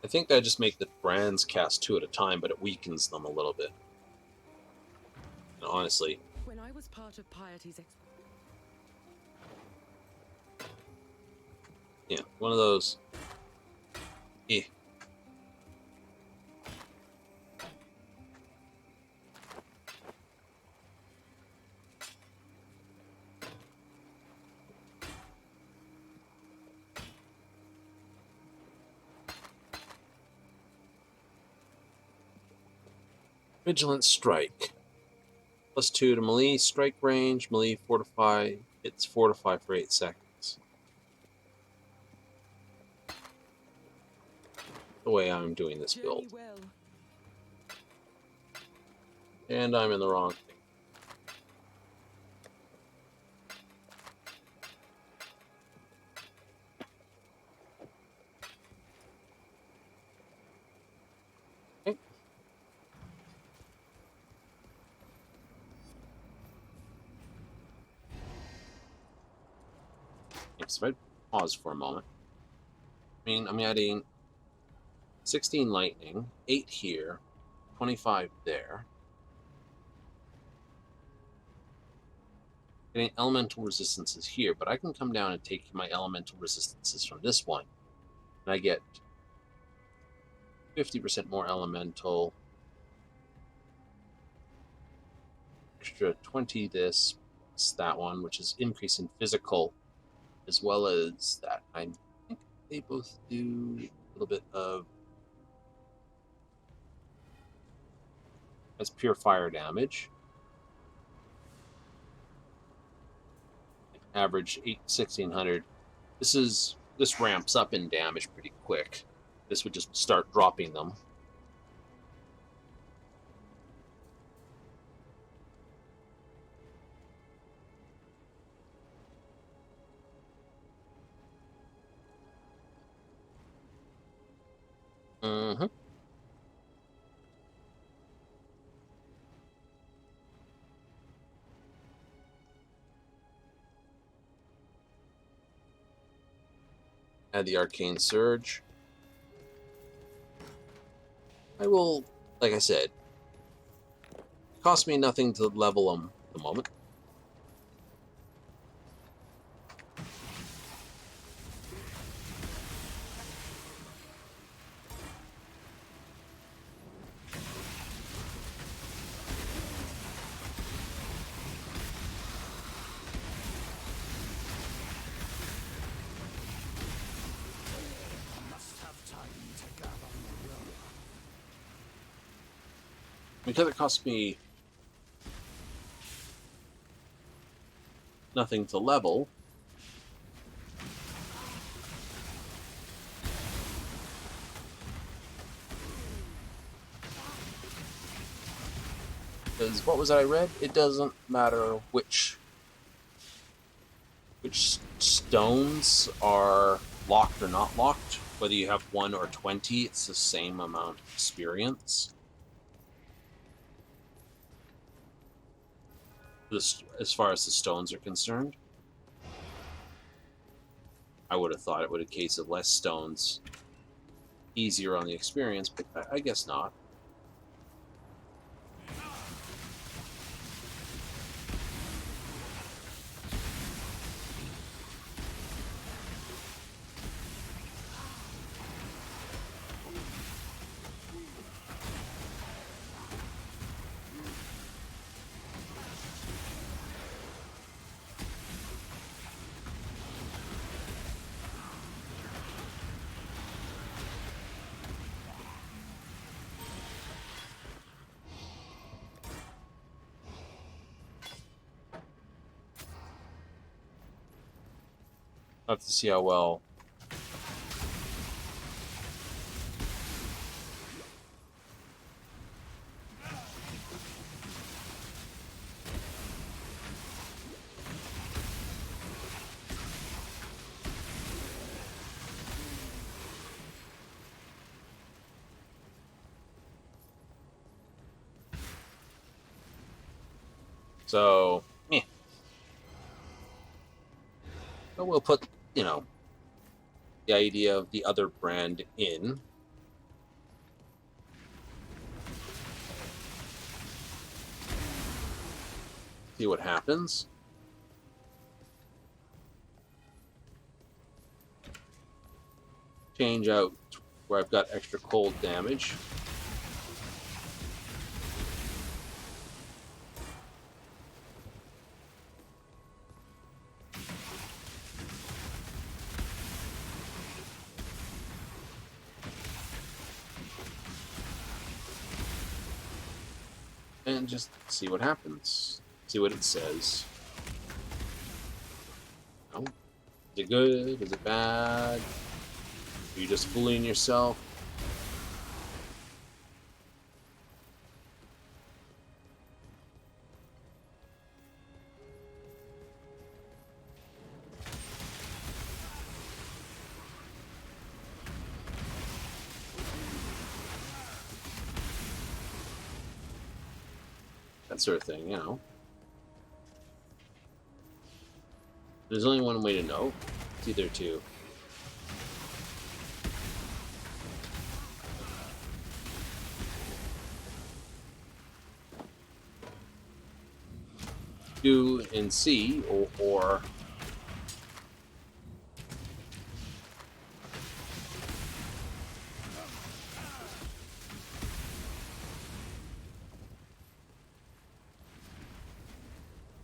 I think I just make the brands cast 2 at a time, but it weakens them a little bit. And honestly. When I was part of Piety's Yeah, one of those. Eh. Vigilant Strike. +2 to melee strike range. Melee fortify. It's fortify for 8 seconds. The way I'm doing this build. And I'm in the wrong thing. Okay. So if I pause for a moment. I mean, I'm adding 16 lightning, 8 here, 25 there. Getting elemental resistances here, but I can come down and take my elemental resistances from this one. And I get 50% more elemental. Extra 20 this, plus that one, which is increase in physical, as well as that. I think they both do a little bit of as pure fire damage. Average 1600. This ramps up in damage pretty quick. This would just start dropping them. Mm-hmm. Add the Arcane Surge. I will, like I said, cost me nothing to level them at the moment. Because it costs me nothing to level, because what was it I read? It doesn't matter which stones are locked or not locked. Whether you have 1 or 20, it's the same amount of experience. As far as the stones are concerned, I would have thought it would a case of less stones, easier on the experience, but I guess not. I'll have to see how well. So, but we'll put, the idea of the other brand in. See what happens. Change out where I've got extra cold damage. And just see what happens. See what it says. Oh, is it good? Is it bad? Are you just fooling yourself? That sort of thing, There's only one way to know. It's either to do and see, or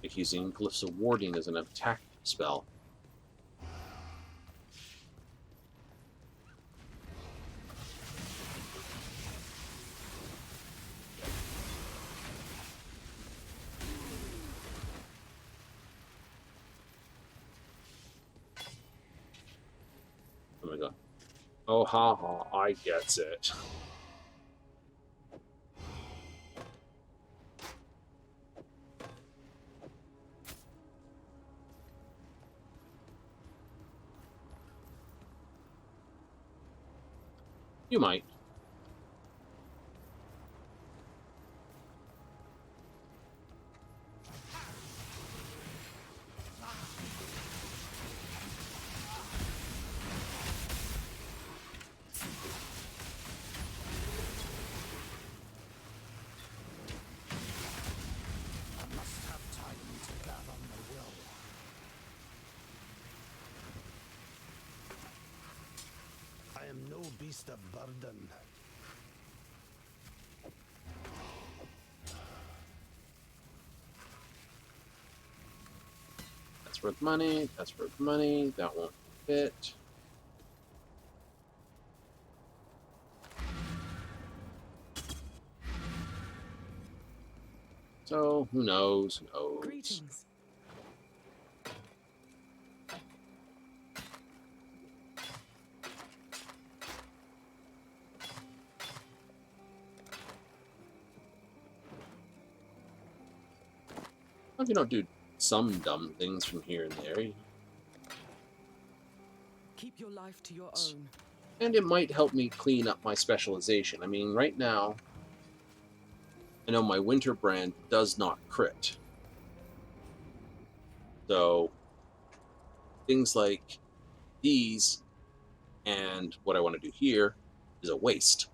like using Glyphs of Warding as an attack spell. Oh my god. Oh, haha, I gets it. You might. I must have time to gather my will. I am no beast of burden. That's worth money, that's worth money, that won't fit. So, who knows? Who knows? Greetings. Well, you don't do some dumb things from here and there. Keep your life to your own. And it might help me clean up my specialization. I mean, right now, I know my winter brand does not crit. So, things like these and what I want to do here is a waste.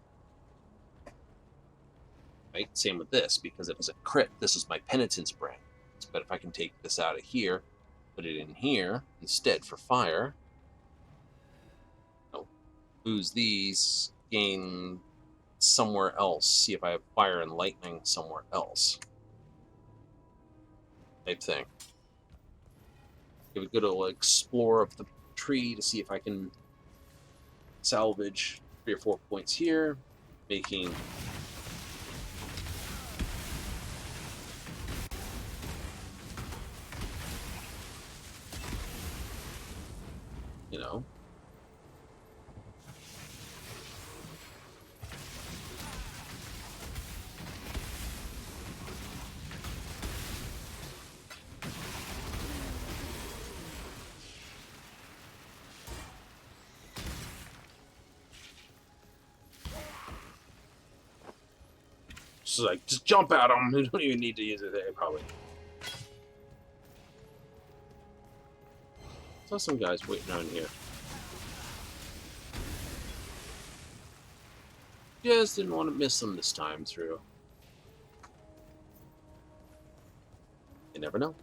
Right? Same with this, because it doesn't crit. This is my penitence brand. But if I can take this out of here, put it in here instead for fire, lose these, gain somewhere else, see if I have fire and lightning somewhere else. Type thing. Give a good old explore of the tree to see if I can salvage 3 or 4 points here, making you know. Just like, just jump at them. You don't even need to use it there, probably. Saw some guys waiting around here. Just didn't want to miss them this time through. You never know.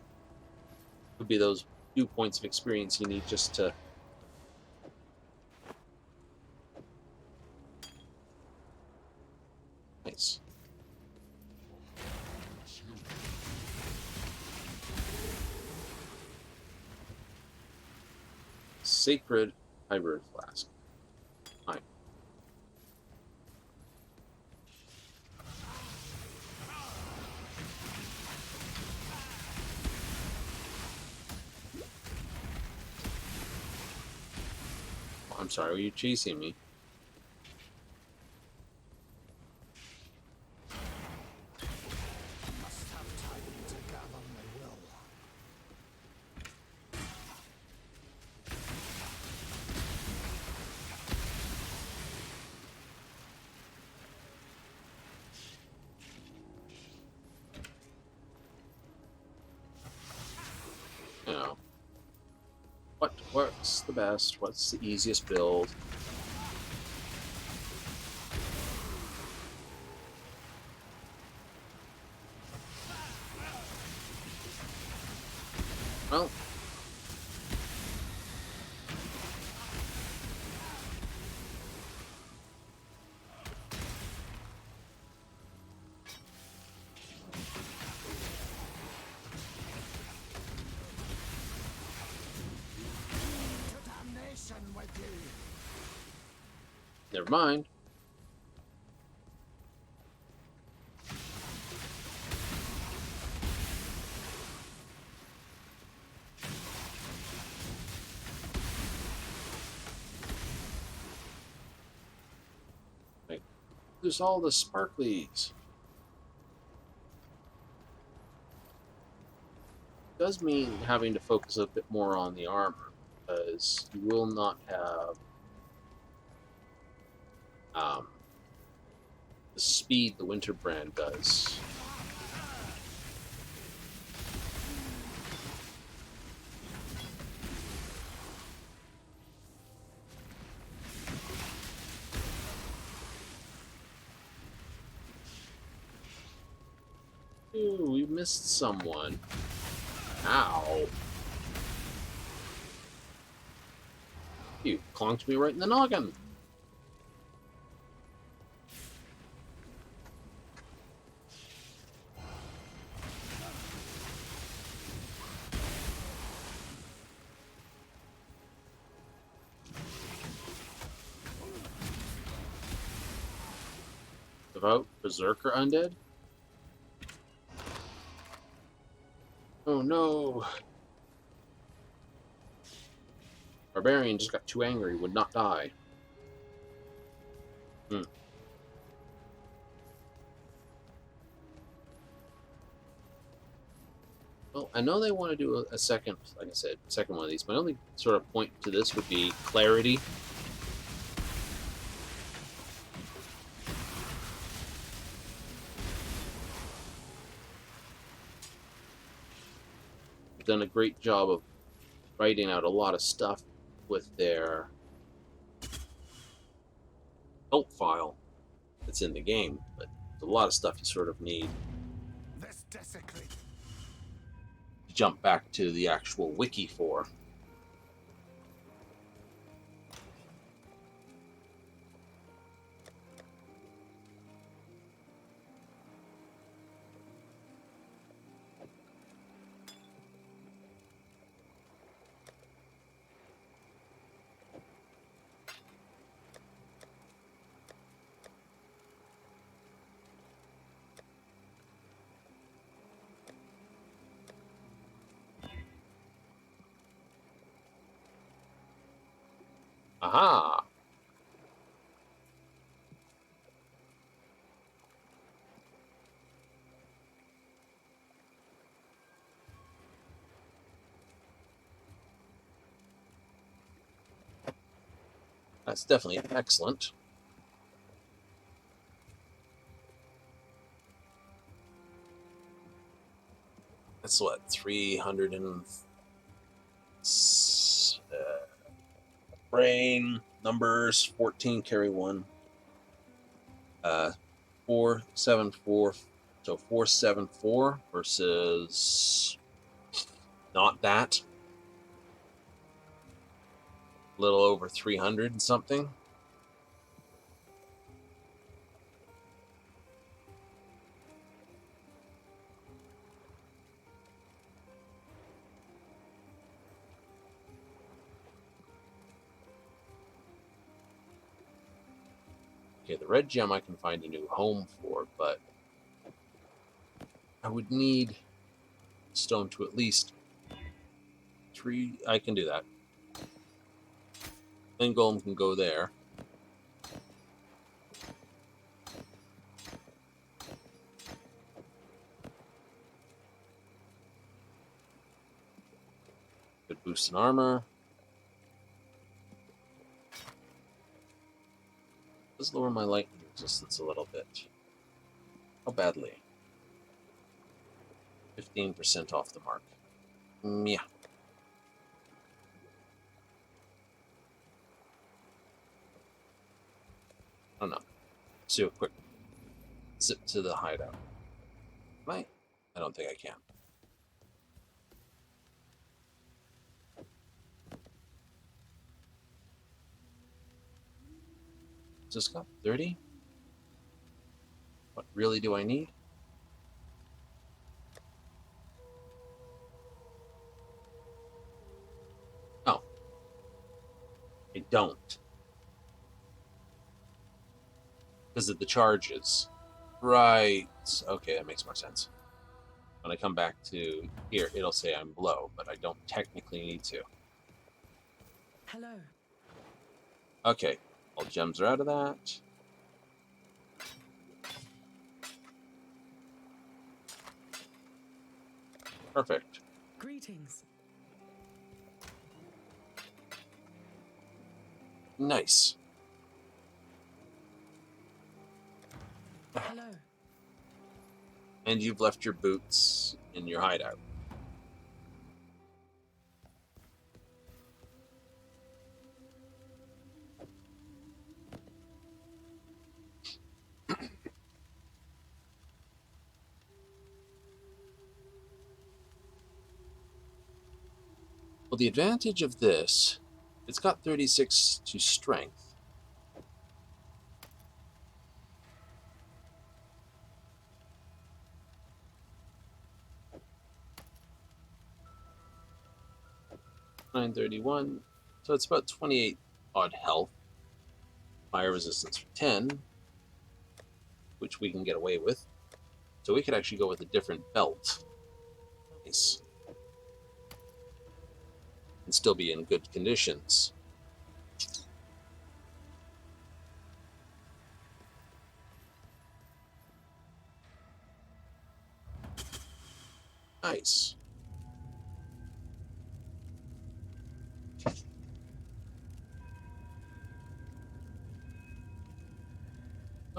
Could be those few points of experience you need just to... Nice. Sacred Hybrid Flask. Fine. I'm sorry, were you chasing me? I must have time to gather my will. You know. What works the best? What's the easiest build? Well, To damnation with you. never mind. Like, there's all the sparklies. Does mean having to focus a bit more on the armor, because you will not have the speed the Winterbrand does. Ooh, we missed someone. Ow. You clonked me right in the noggin. Devout Berserker Undead? Oh no. Barbarian just got too angry, would not die. Well, I know they want to do a second, like I said, second one of these. My only sort of point to this would be clarity. They've done a great job of writing out a lot of stuff with their help file that's in the game, but there's a lot of stuff you sort of need This desecrate. to jump back to the actual wiki for. Aha! That's definitely excellent. That's what, 300 and... brain, numbers, 14, carry 1. 474, so 474 versus not that. A little over 300 and something. Okay, the red gem I can find a new home for, but I would need stone to at least 3. I can do that. Then golem can go there. Good boost in armor. Does lower my lightning resistance a little bit. How badly? 15% off the mark. Yeah. I don't know. Let's do a quick zip to the hideout. Might? I don't think I can. Is this got 30? What really do I need? Oh. I don't. Because of the charges. Right. Okay, that makes more sense. When I come back to here, it'll say I'm low, but I don't technically need to. Hello. Okay, all gems are out of that. Perfect. Greetings. Nice. Hello. And you've left your boots in your hideout. Well, the advantage of this, it's got 36 to strength. $931, so it's about 28 odd health. Fire resistance for 10, which we can get away with. So we could actually go with a different belt. Nice. And still be in good conditions. Nice.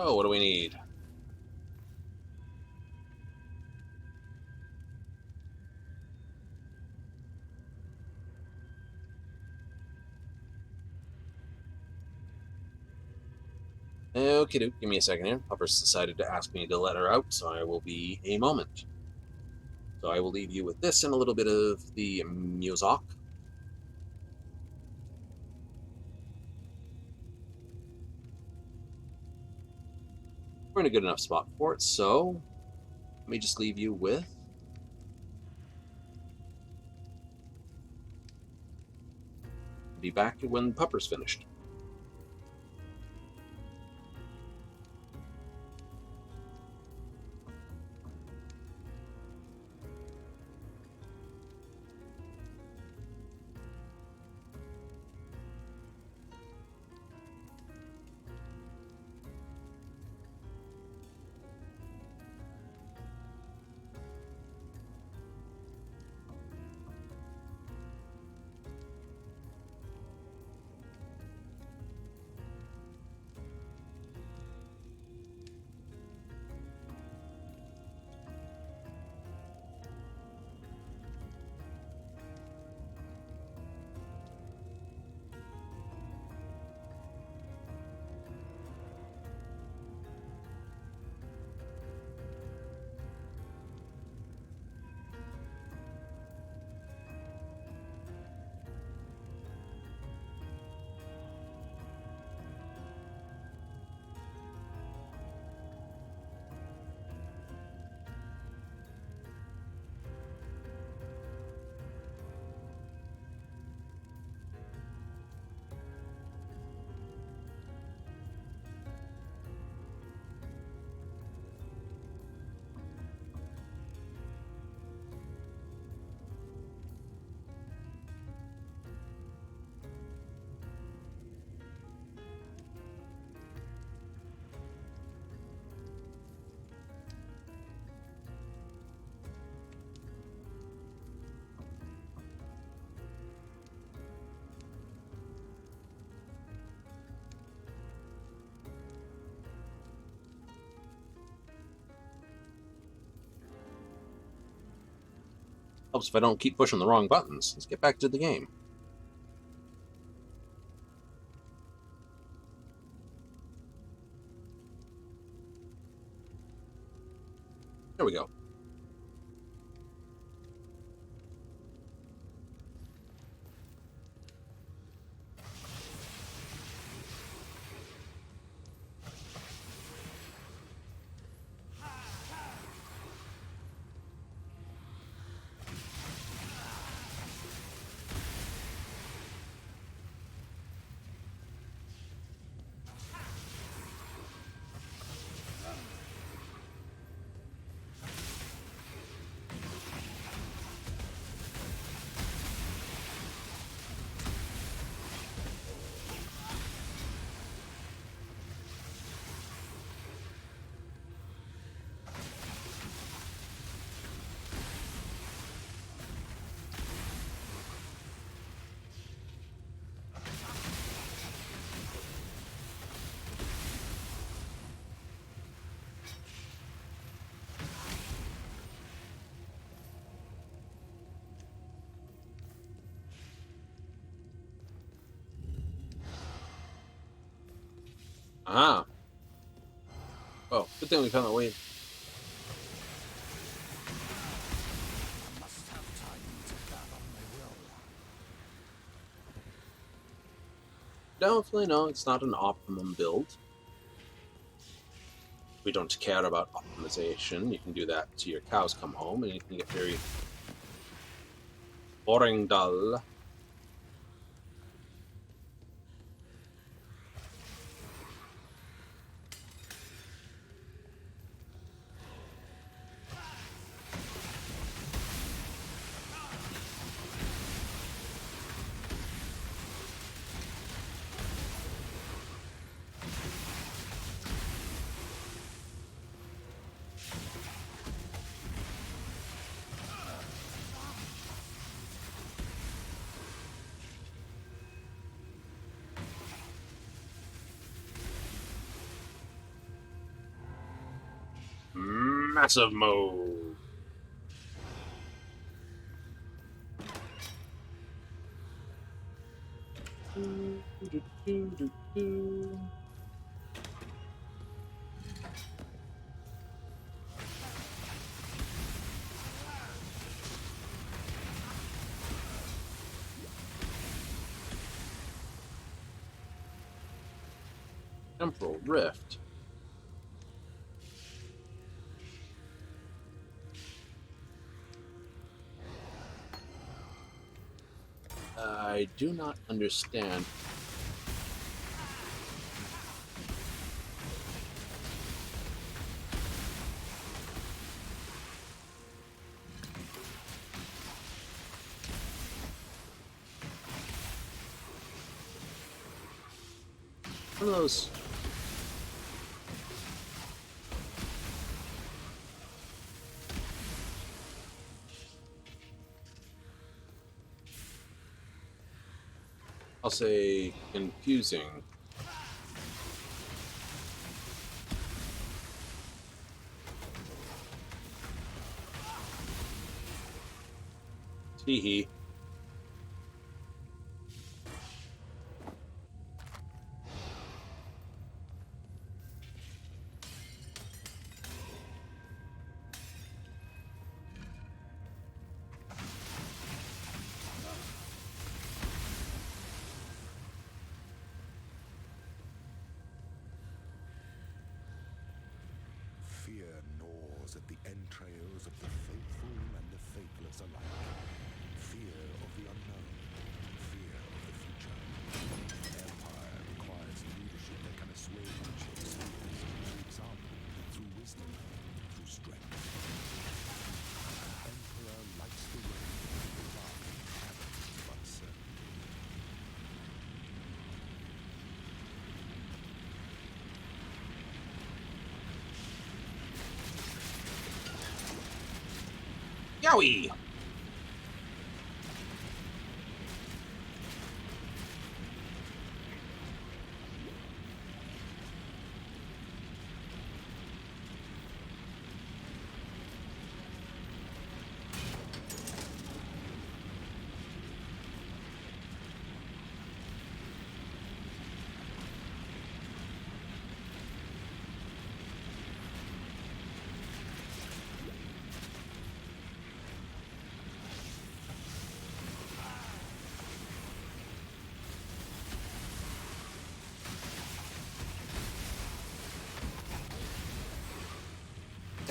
Oh, what do we need? Okay, dude, give me a second here. Pupper's decided to ask me to let her out, so I will be a moment. So I will leave you with this and a little bit of the music. We're in a good enough spot for it, so let me just leave you with be back when Pupper's finished. Helps if I don't keep pushing the wrong buttons. Let's get back to the game. There we go. Ah. Oh, good thing we found the way. I must have time to gather my will. Definitely no, it's not an optimum build. We don't care about optimization. You can do that till your cows come home, and you can get very boring dull. Massive mode. Temporal Rift. I do not understand. One of those. I'll say confusing. Teehee. Fear gnaws at the entrails of the faithful and the faithless alike. Fear of the unknown. Fear of the future. Empire requires leadership that can assuage its fears through example, through wisdom, through strength. An emperor lights the way above caverns of uncertainty. Yowie!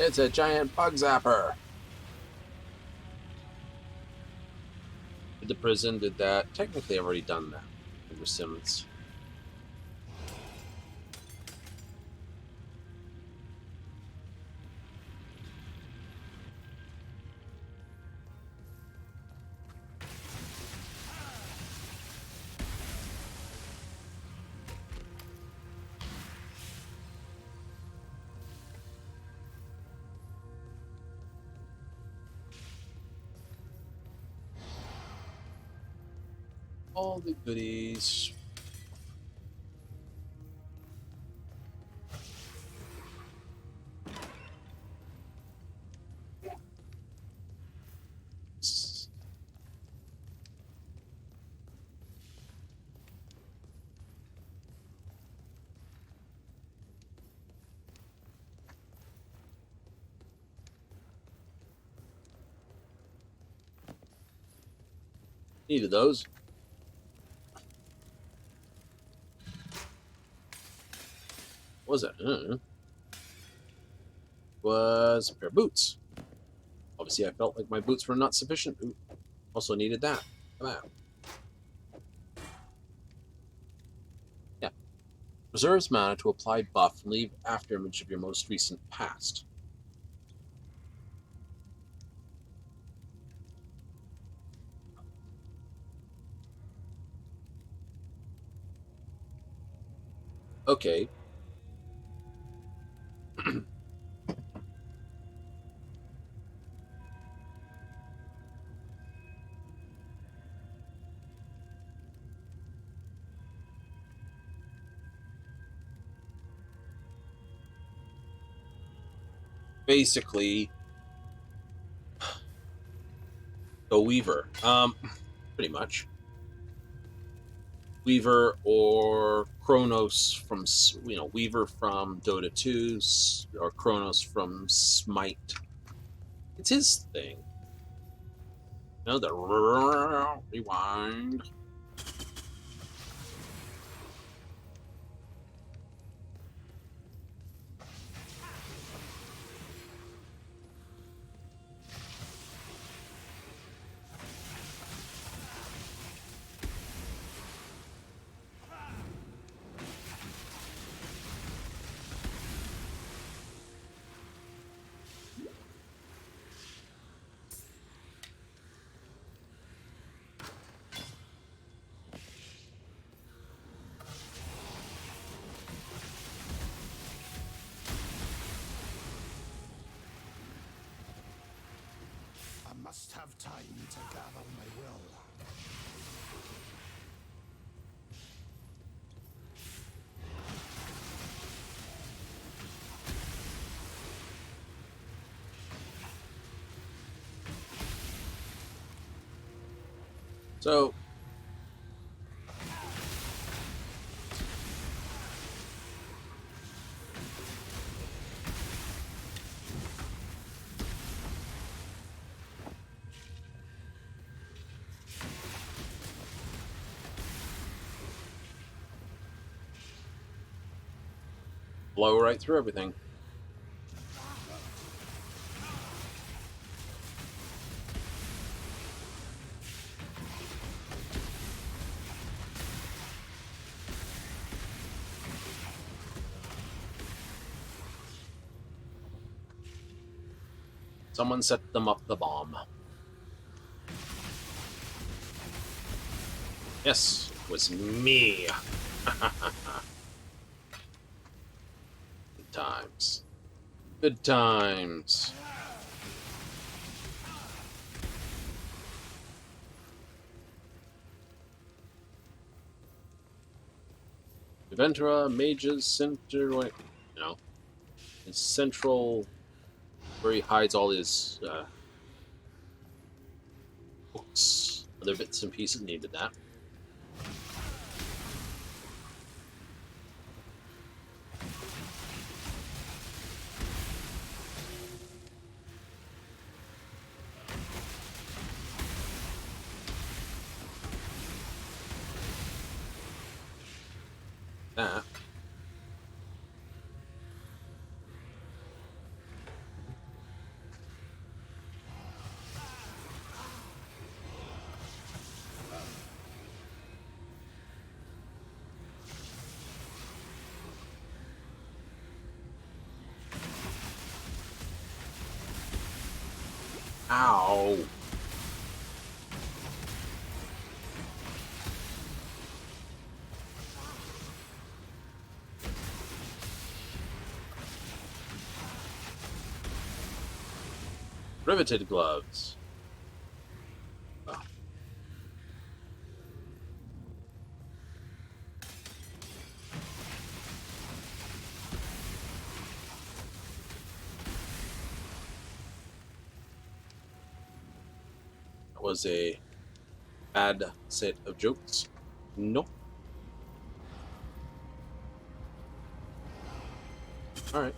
It's a giant bug zapper. The prison did that. Technically, I've already done that in The Sims. All the goodies. Needed those. What was it? Was a pair of boots. Obviously, I felt like my boots were not sufficient. Ooh, also needed that. Come on. Yeah. Reserves mana to apply buff and leave afterimage of your most recent past. Okay. Basically, go Weaver. Pretty much. Weaver or Kronos from, Weaver from Dota 2 or Kronos from Smite. It's his thing. You know, the rewind. I must have time to gather my will. So, blow right through everything. Someone set them up the bomb. Yes, it was me. Good times. Good times. Ventura, Mage's Center, his central, where he hides all his books, other bits and pieces. Needed that. That. Ow. Riveted gloves. Oh. That was a bad set of jokes. Nope. Alright.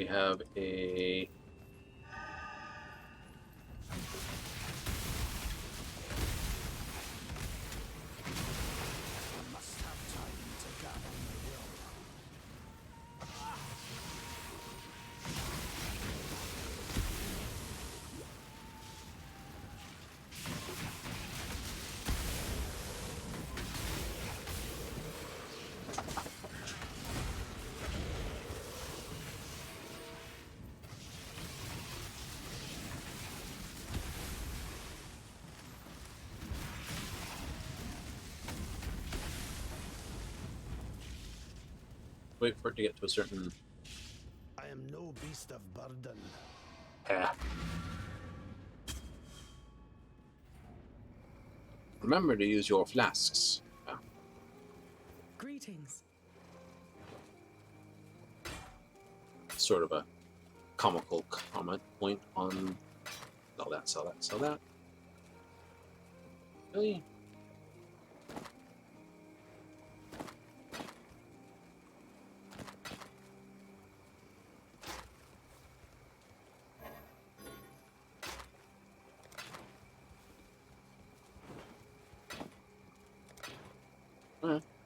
We have a... I must have time to gather my will. Wait for it to get to a certain... I am no beast of burden. Remember to use your flasks. Greetings. Sort of a comical comment point on... Sell that, sell that, sell that. Really?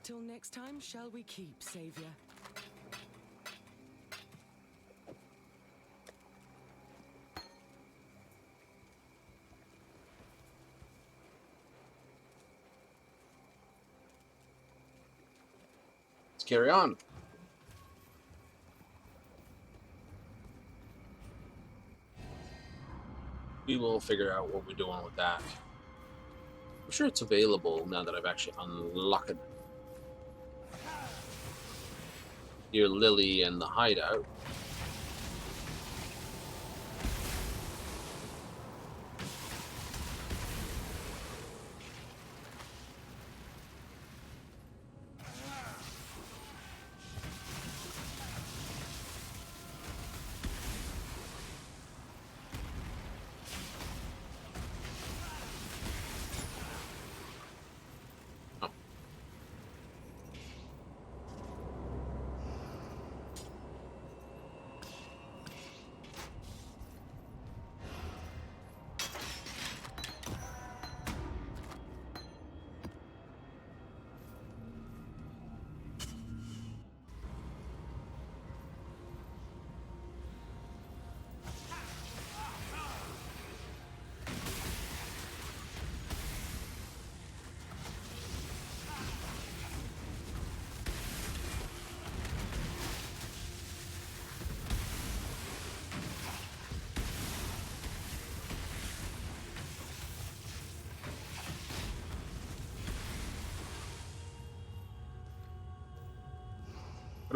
Till next time, shall we keep, Savior? Let's carry on. We will figure out what we're doing with that. I'm sure it's available now that I've actually unlocked it. Your Lily and the hideout.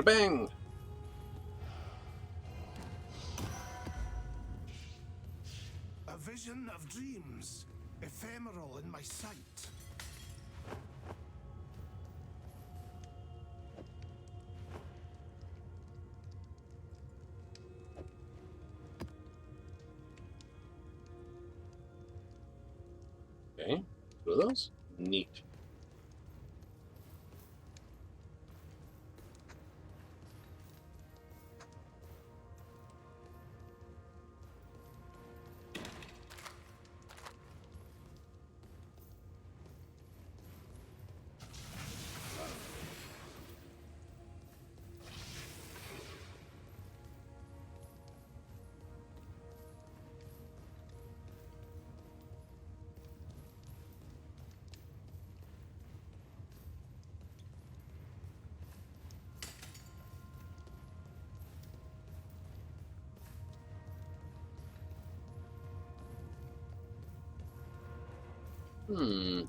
Bang! A vision of dreams, ephemeral in my sight. Okay, two of those. Neat. Hmm.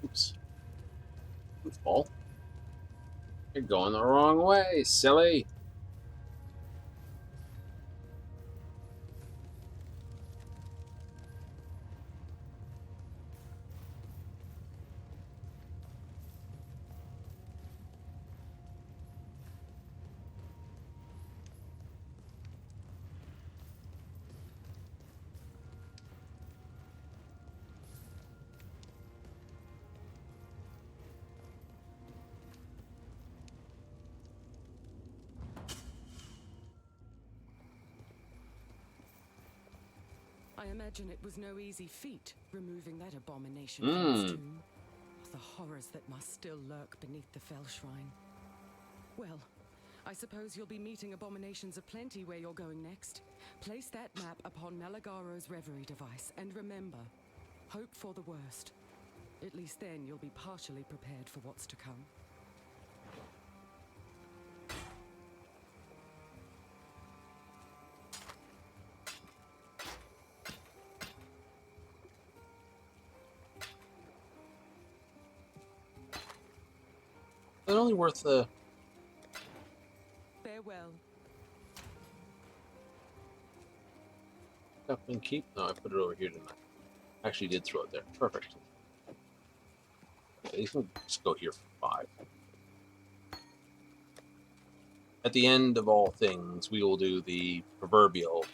Oops. Goofball. You're going the wrong way, silly. I imagine it was no easy feat, removing that abomination from its tomb. The horrors that must still lurk beneath the fell shrine. Well, I suppose you'll be meeting abominations aplenty where you're going next. Place that map upon Malagaro's reverie device, and remember, hope for the worst. At least then you'll be partially prepared for what's to come. It's only worth the... Farewell. Up and keep? No, I put it over here tonight. Actually did throw it there. Perfect. Okay, you can just go here for 5. At the end of all things, we will do the proverbial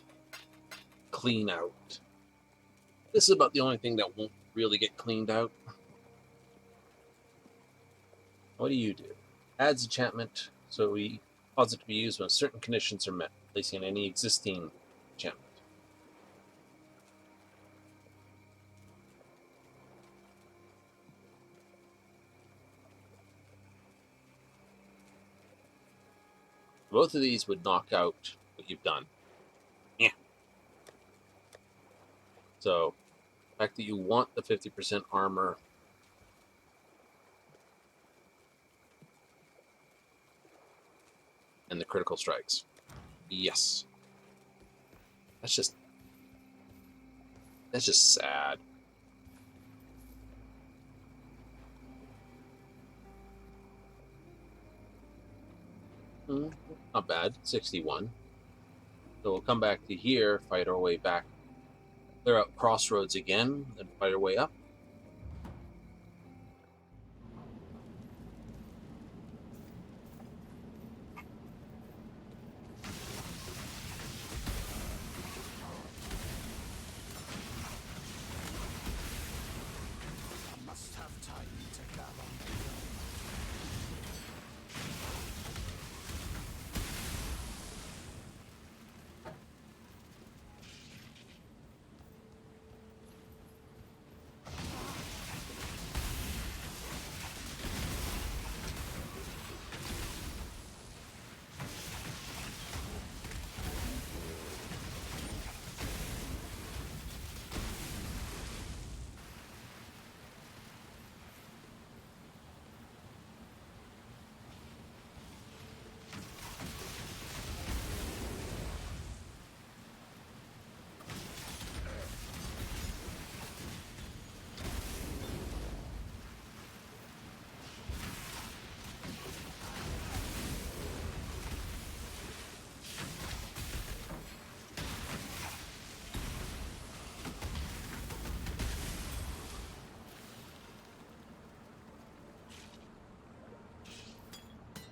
clean out. This is about the only thing that won't really get cleaned out. What do you do? Adds enchantment, so we cause it to be used when certain conditions are met, placing any existing enchantment. Both of these would knock out what you've done. Yeah. So, the fact that you want the 50% armor and the critical strikes. Yes. That's just sad. Not bad. 61. So we'll come back to here, fight our way back, clear out Crossroads again, and fight our way up. I must have time to gather my will.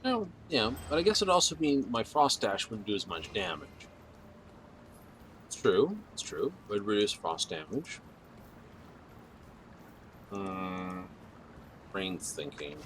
Well, yeah, but I guess it'd also mean my Frost Dash wouldn't do as much damage. It's true. It's true. It would reduce Frost damage. Brain's thinking.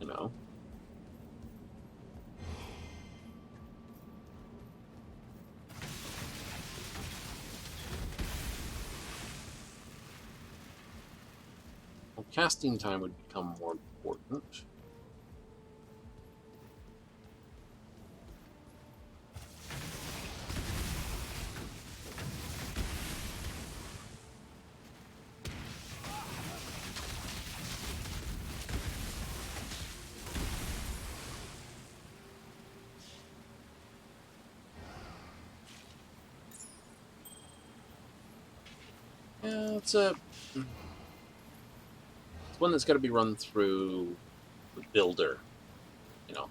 You know. Well, casting time would become more important. Yeah, it's one that's got to be run through the builder. You know,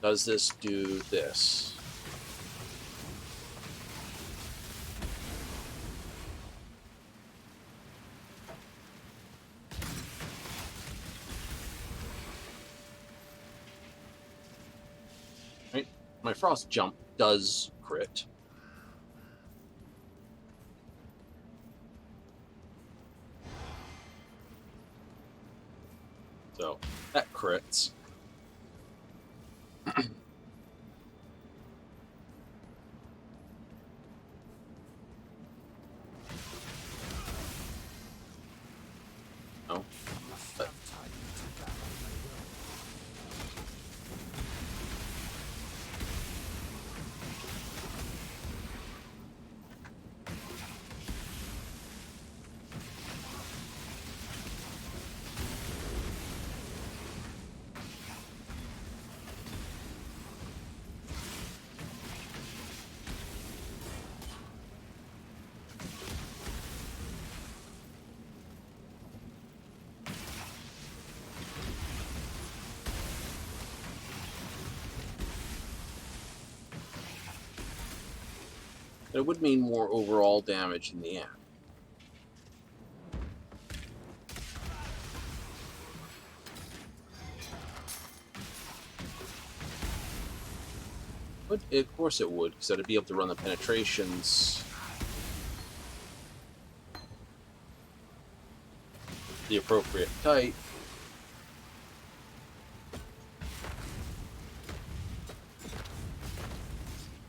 does this do this? My frost jump does crit. So that crits. No. But it would mean more overall damage in the end. But of course it would, because I'd be able to run the penetrations the appropriate type.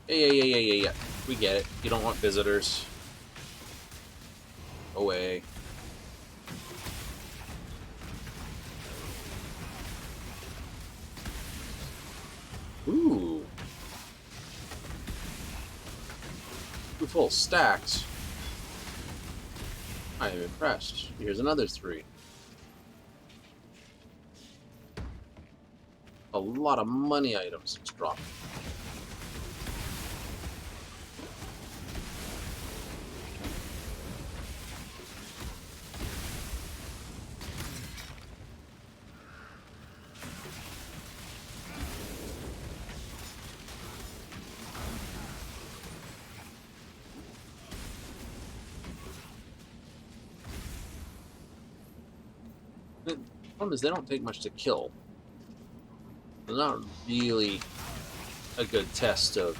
Yeah. We get it. You don't want visitors. Away. Ooh. 2 full stacks. I am impressed. Here's another 3. A lot of money items it's dropping. The problem is they don't take much to kill. They're not really a good test of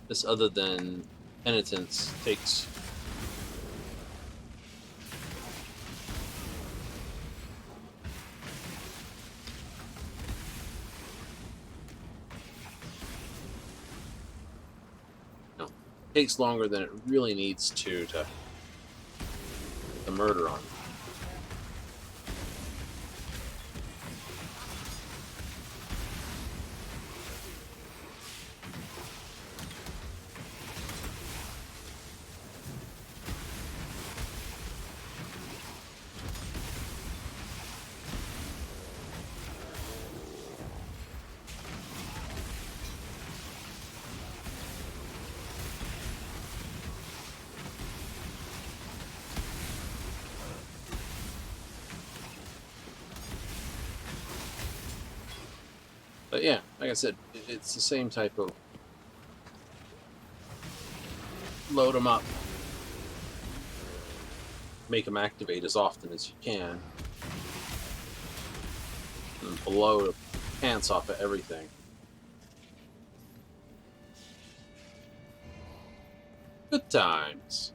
this, other than penitence takes takes longer than it really needs to murder on. But yeah, like I said, it's the same type of load them up, make them activate as often as you can, and blow the pants off of everything. Good times.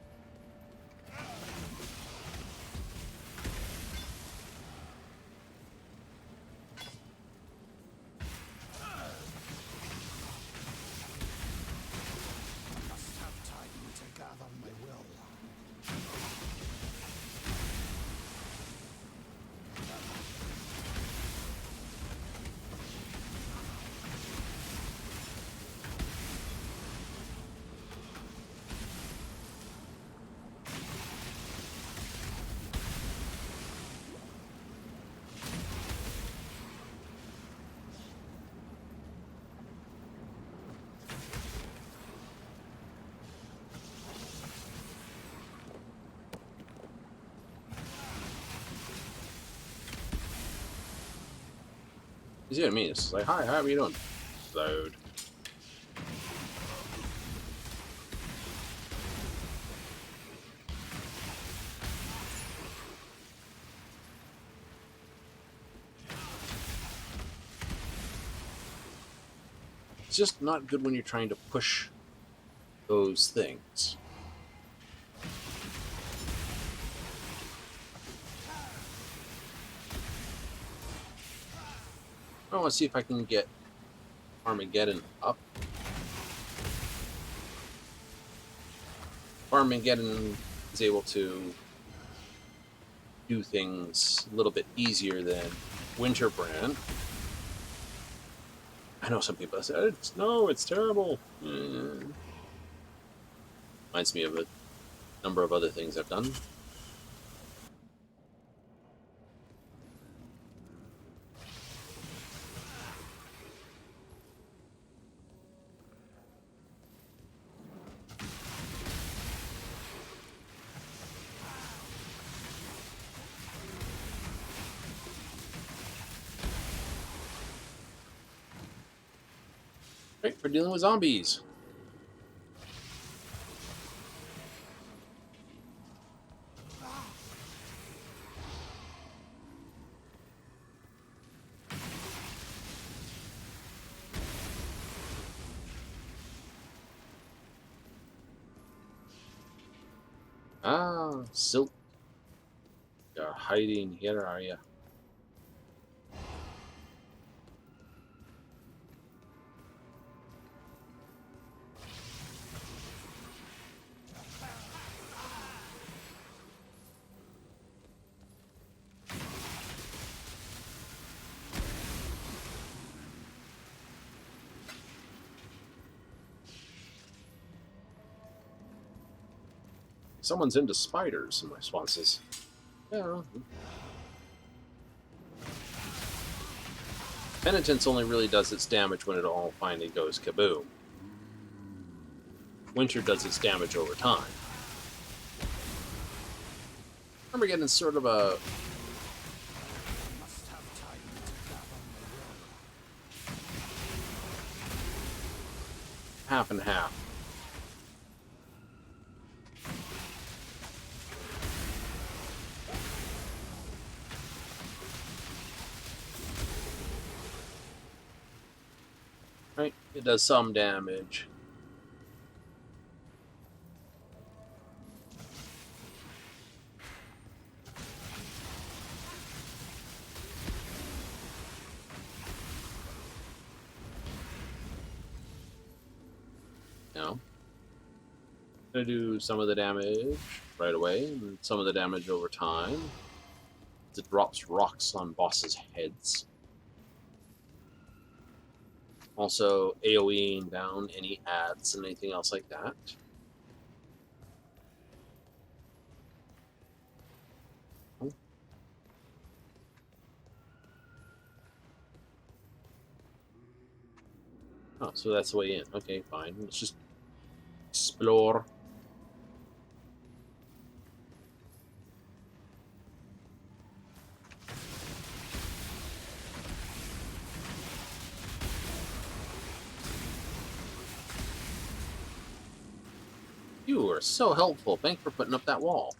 You see what I mean? It's like, hi, how are you doing? Load. just not good when you're trying to push those things. I want to see if I can get Armageddon up. Armageddon is able to do things a little bit easier than Winterbrand. I know some people say, it's terrible. Reminds me of a number of other things I've done. Right, we're dealing with zombies. Ah, Silk. You're hiding here, are you? Someone's into spiders, my response is, yeah. Penitence only really does its damage when it all finally goes kaboom. Winter does its damage over time. Armageddon's sort of a Must have time to gather my will. half and half. Right, it does some damage. No. Gonna do some of the damage right away, and some of the damage over time. It drops rocks on bosses' heads. Also, AoEing down any ads and anything else like that. Oh, so that's the way in. Okay, fine. Let's just explore. You are so helpful. Thanks for putting up that wall.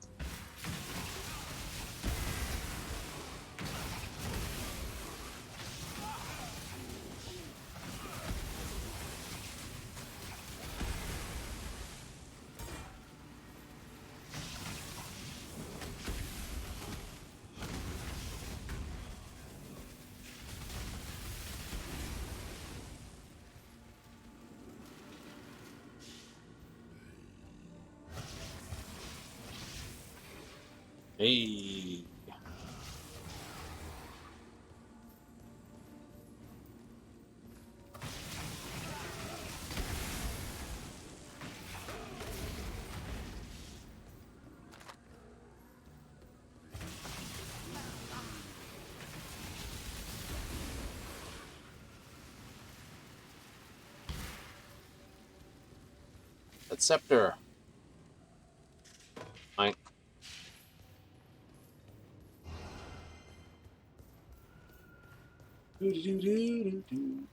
Hey. That scepter. Fine. Do-do-do-do-do.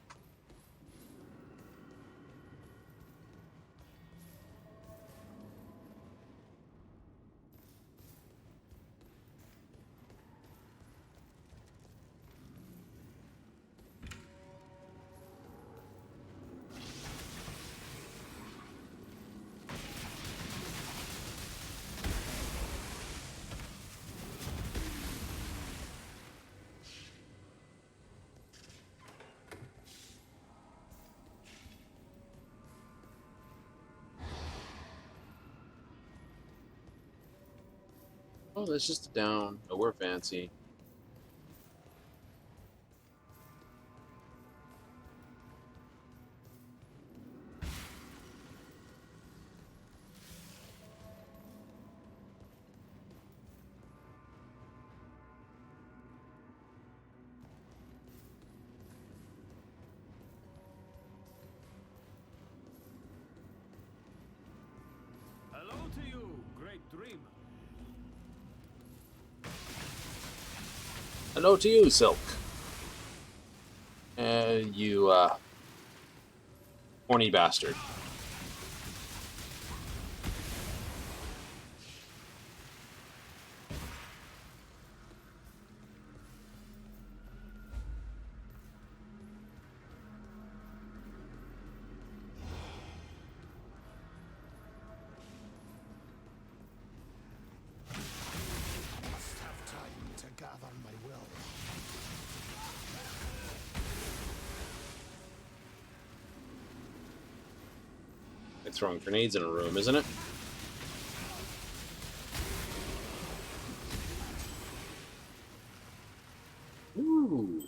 Oh, that's just a down. Oh, we're fancy. Hello to you, great dreamer. Hello to you, Silk. You, horny bastard. Must have time to gather my will. Like throwing grenades in a room, isn't it? Ooh.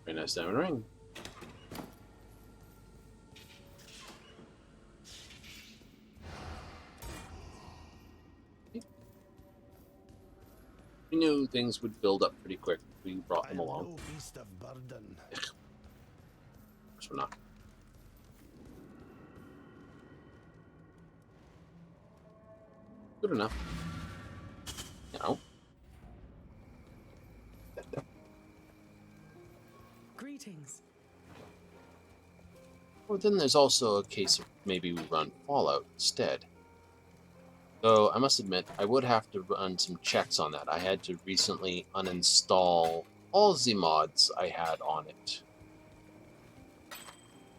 Very nice diamond ring. We knew things would build up pretty quick. We brought I them am along. no beast of burden. Of course we're not. Good enough. You know. Greetings. Well, then there's also a case of maybe we run Fallout instead. Though, I must admit, I would have to run some checks on that. I had to recently uninstall all the mods I had on it.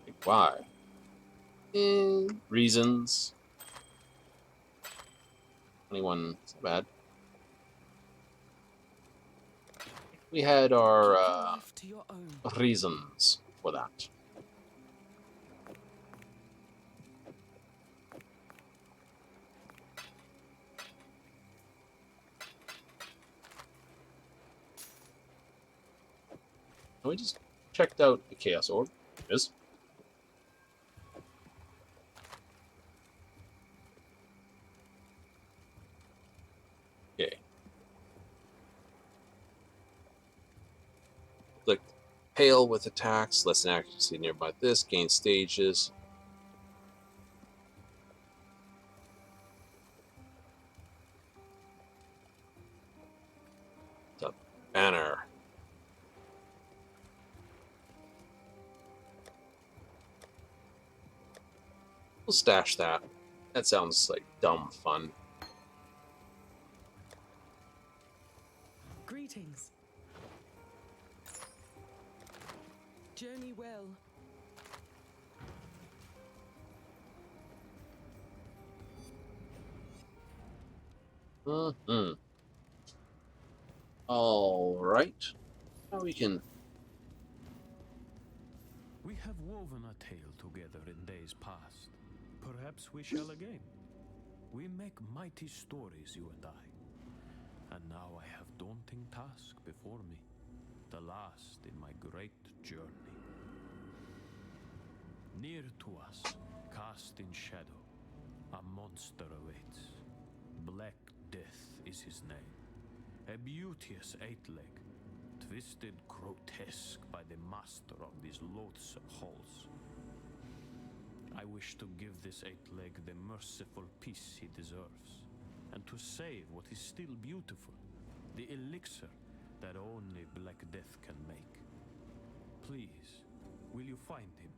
Like, why? Reasons. 21, it's not bad. We had our Keep your life to your own. reasons for that. We just checked out the Chaos Orb. There it is. Okay. Click Hail with attacks, less than accuracy nearby this, gain stages. The banner. We'll stash that. That sounds like dumb fun. Greetings. Journey well. Mm-hmm. All right. Now we can. We have woven a tale together in days past. Perhaps we shall again. We make mighty stories, you and I. And now I have daunting task before me, the last in my great journey. Near to us, cast in shadow, a monster awaits. Black Death is his name. A beauteous eight-leg, twisted grotesque by the master of these loathsome halls. I wish to give this eight-leg the merciful peace he deserves, and to save what is still beautiful, the elixir that only Black Death can make. Please, will you find him?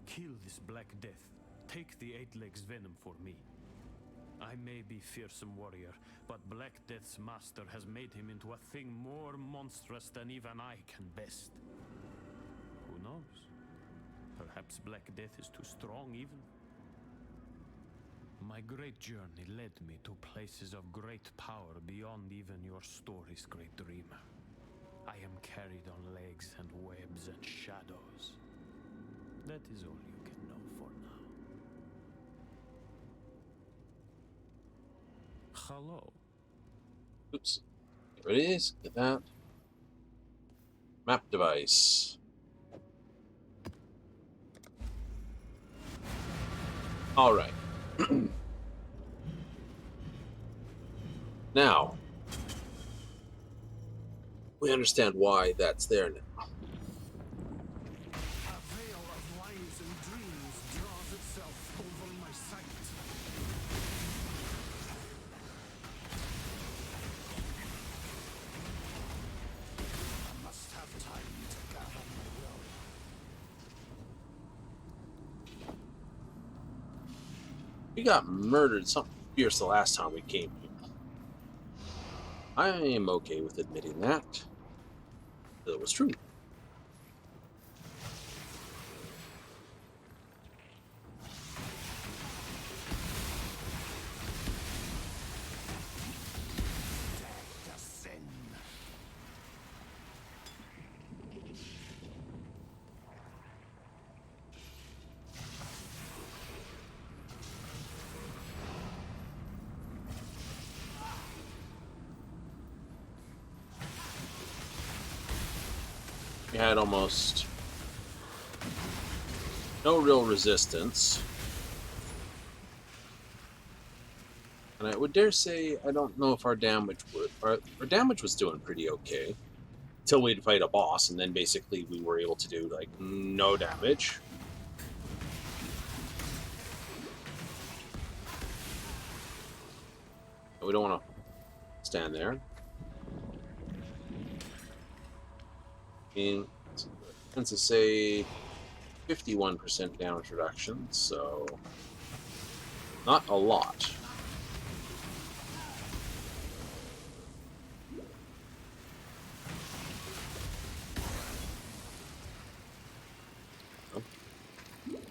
Kill this Black Death. Take the eight-leg's venom for me. I may be fearsome warrior, but Black Death's master has made him into a thing more monstrous than even I can best. Who knows? Perhaps Black Death is too strong even. My great journey led me to places of great power beyond even your story's great dreamer. I am carried on legs and webs and shadows. That is all you can know for now. Hello. Oops. There it is. Get that. Map device. All right. Now, we understand why that's there now. A veil of lies and dreams draws itself over my sight. I must have time to gather my will. We got murdered something fierce the last time we came here. I am okay with admitting that. It was true. The sin. We had almost no real resistance. And I would dare say, I don't know if our damage would... Our damage was doing pretty okay. Until we'd fight a boss, and then basically we were able to do, like, no damage. We don't want to stand there. And tends to say 51% damage reduction, so not a lot.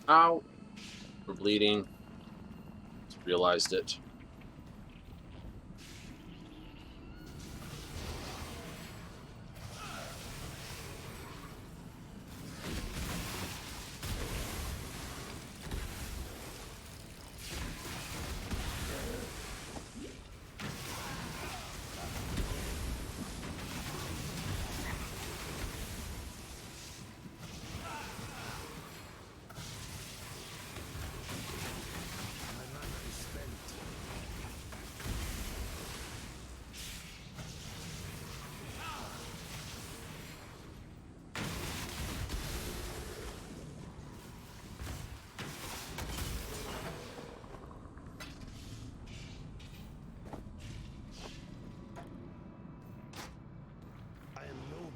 Ow! We're bleeding. Just realized it.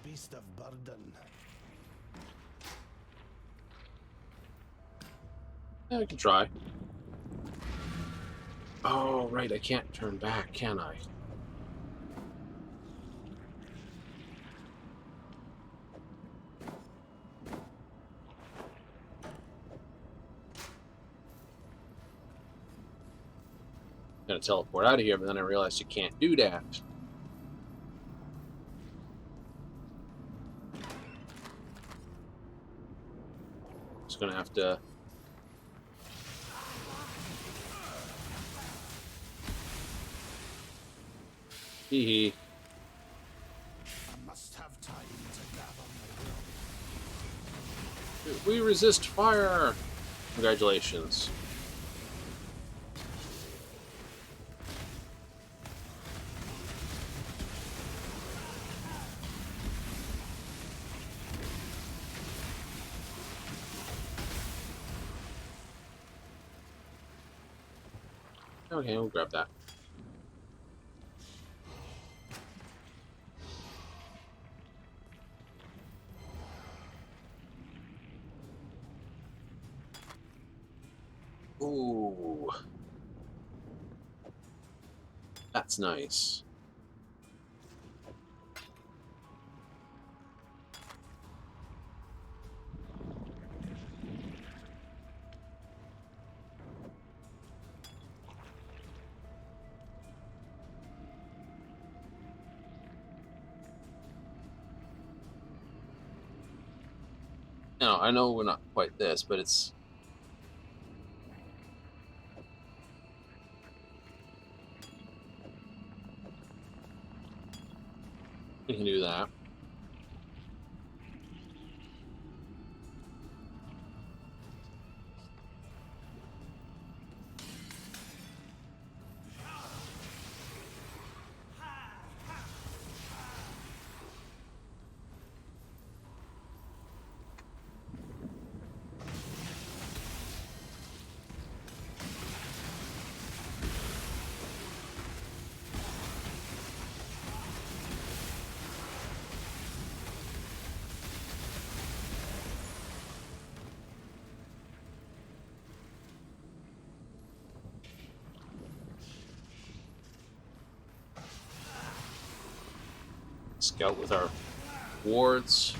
Beast of burden. Yeah, I can try. Oh, right, I can't turn back, can I? I'm gonna teleport out of here, but then I realized you can't do that. Just gonna have to... Hee. I must have time to gather my will. We resist fire! Congratulations. Okay, we'll grab that. Ooh. That's nice. Now, I know we're not quite this, but it's... We can do that. Scout with our wards.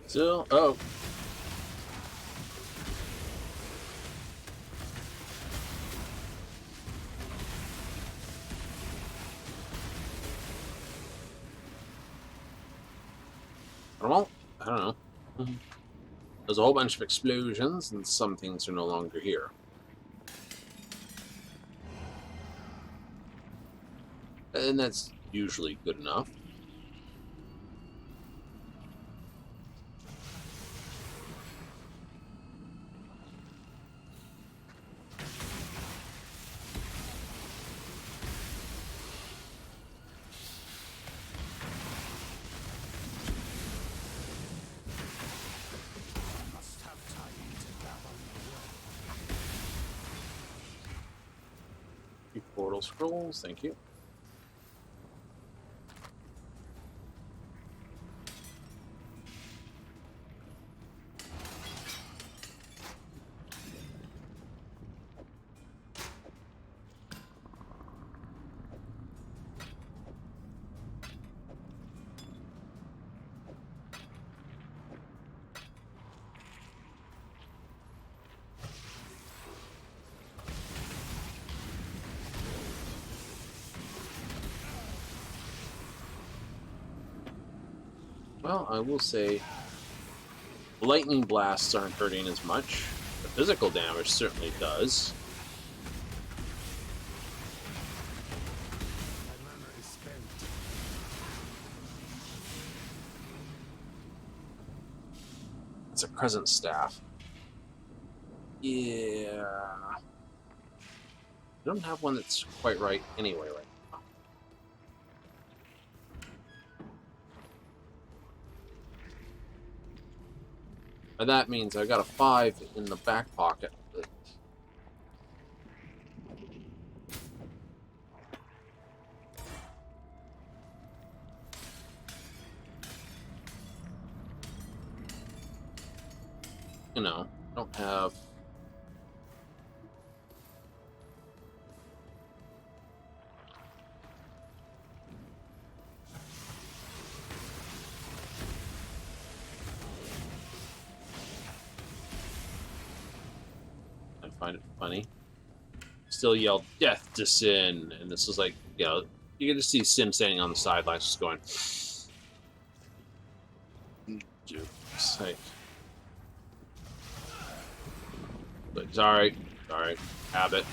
Still, oh. Well, I don't know. There's a whole bunch of explosions, and some things are no longer here. And that's usually good enough. Must have time to gather my will. Portal scrolls, thank you. Well, I will say lightning blasts aren't hurting as much. The physical damage certainly does. My mana is spent. It's a crescent staff. Yeah. I don't have one that's quite right anyway right now. And that means I got a 5 in the back pocket. But you know, I don't have. I find it funny. Still yell death to Sin, and this is like, you know, you can just see Sin standing on the sidelines just going, dude, it's like, but it's alright, have it.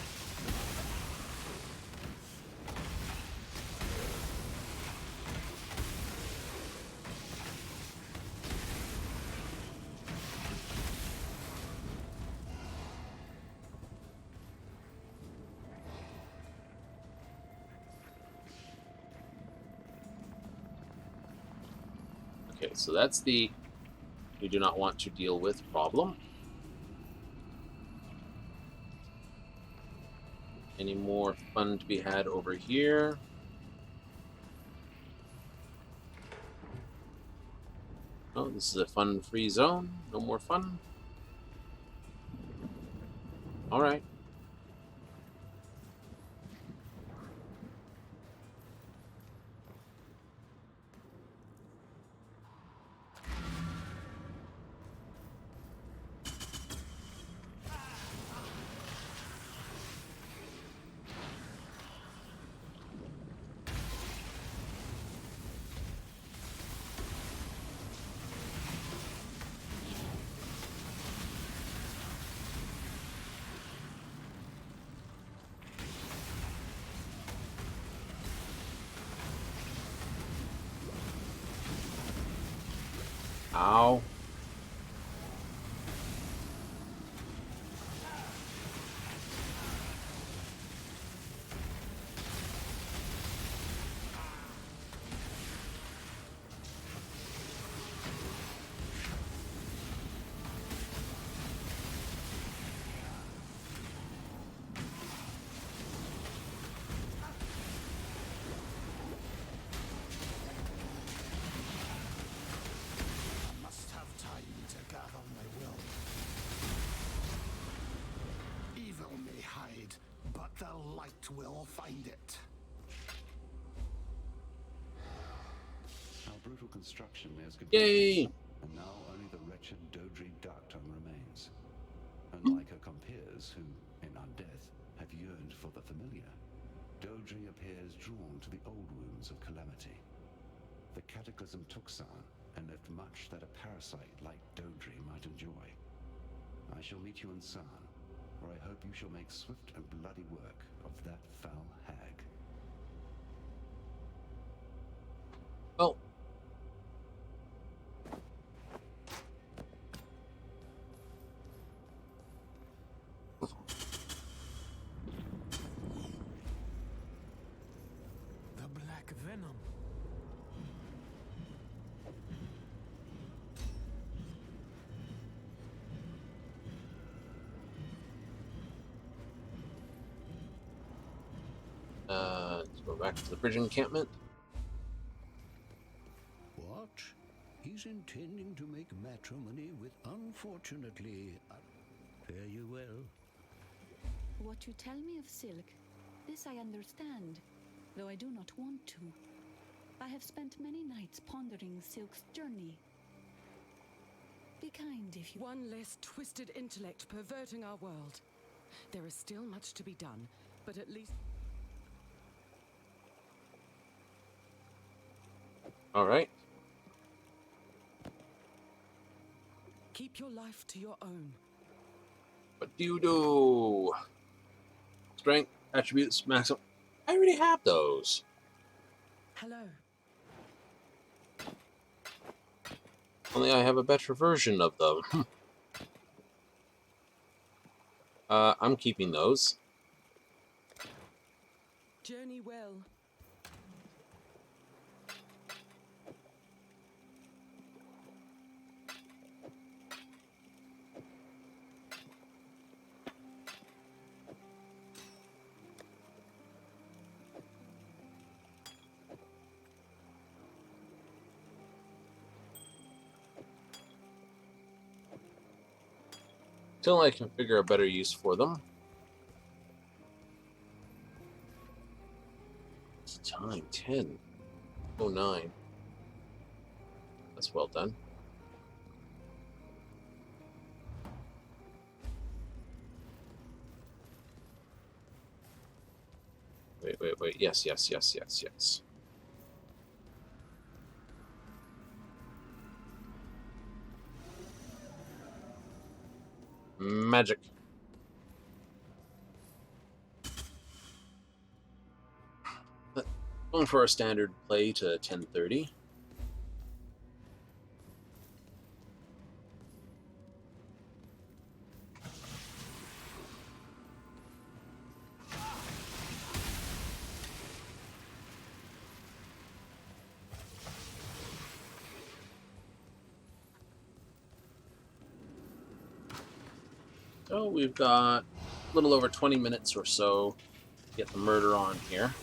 Okay, so that's the we do not want to deal with problem. Any more fun to be had over here? Oh, this is a fun-free zone. No more fun. All right. Ow. Must have time to gather my will. Evil may hide, but the light will find it. Our brutal construction nears Yay! completion, and now only the wretched Dodri Darktongue remains. Unlike her compeers, who, in undeath, have yearned for the familiar, Dodri appears drawn to the old wounds of calamity. The cataclysm took San, and left much that a parasite like Dodri might enjoy. I shall meet you in San, where I hope you shall make swift and bloody work of that foul hag. Oh. The black venom. Let's go back to the bridge encampment. What? He's intending to make matrimony with, unfortunately, fare you well. What you tell me of Silk, this I understand, though I do not want to. I have spent many nights pondering Silk's journey. Be kind if you... One less twisted intellect perverting our world. There is still much to be done, but at least... All right. Keep your life to your own. What do you do? Strength, attributes, maximum. I already have those. Hello. Only I have a better version of them. I'm keeping those. Journey well. Till I can figure a better use for them. It's time 10:09. That's well done. Wait. Yes. Magic. Going for a standard play to 1030. So we've got a little over 20 minutes or so to get the murder on here.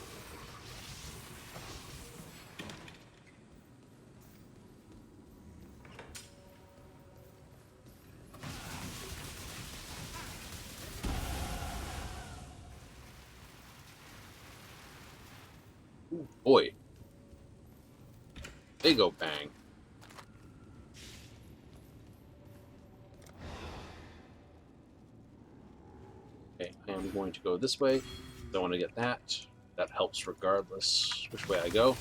Ooh, boy. They go bang. Okay, I am going to go this way. Don't want to get that. That helps regardless which way I go.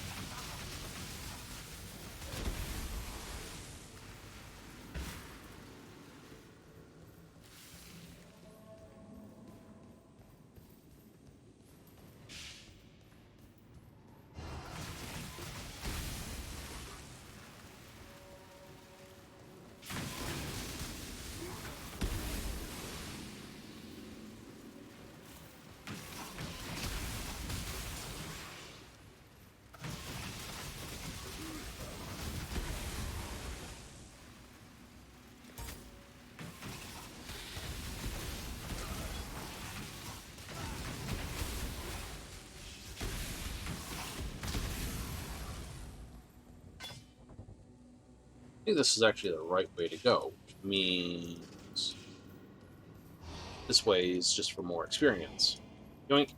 I think this is actually the right way to go, which means this way is just for more experience. Yoink.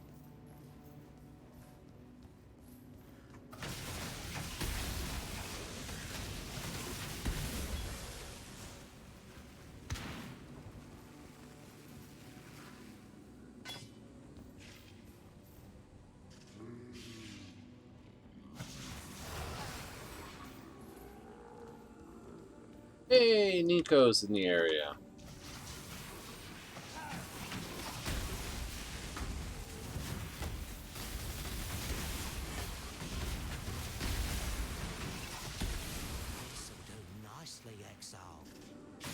Hey, Nico's in the area. This'll do nicely, Exile. I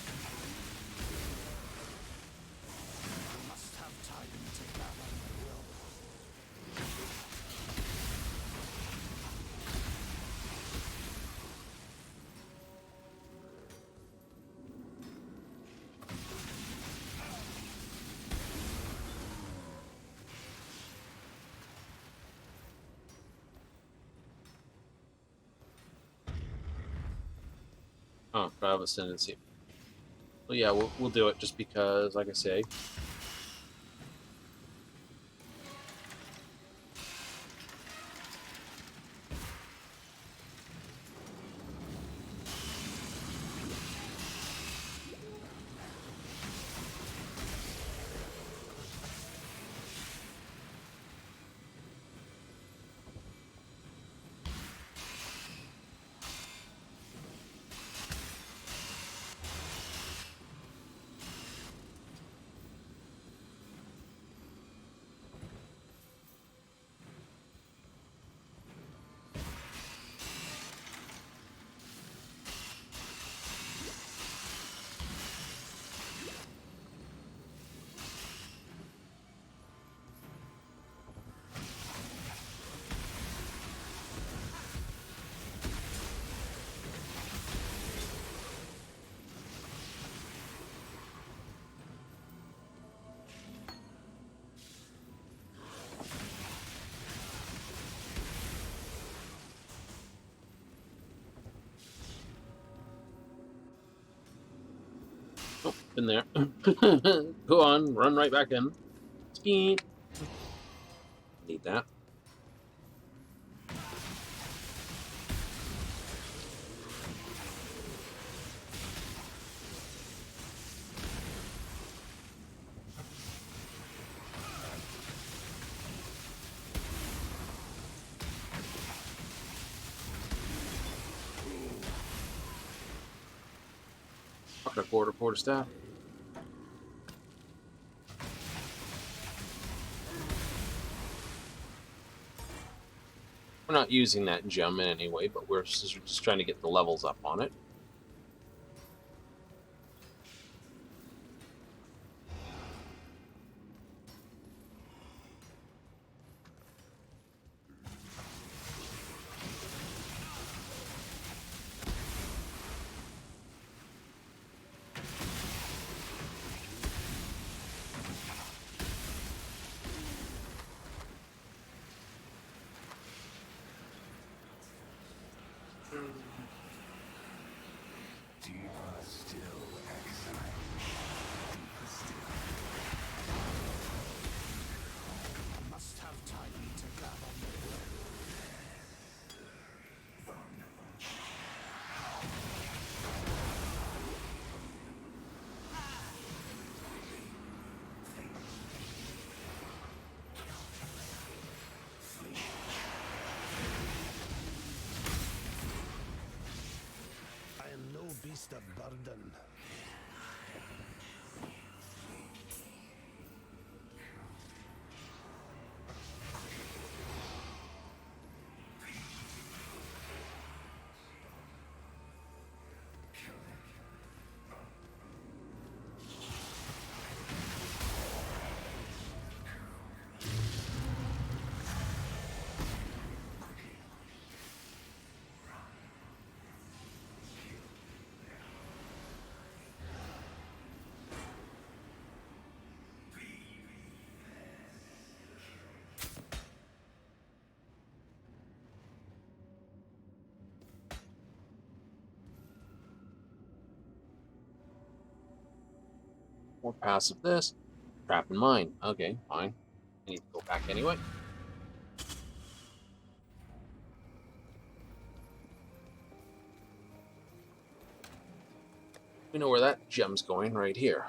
must have time to gather my will. Oh, Drive Ascendancy. Well, yeah, we'll do it just because, like I say. Oh, been there. Go on, run right back in. Speed. Need that. Quarterstaff. We're not using that gem in any way, but we're just trying to get the levels up on it. Deeper still, Exile. Deeper still. I must have time to gather my will. I am no beast of burden. More passive this. Trap in mine. Okay, fine. I need to go back anyway. We know where that gem's going, right here.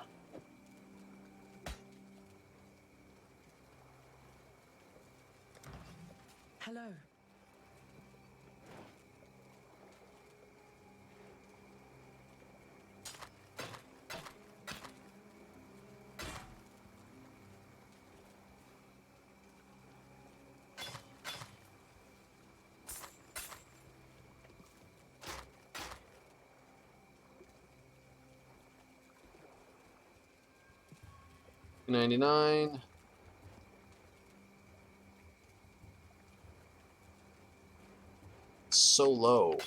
Hello. $2.99. So low.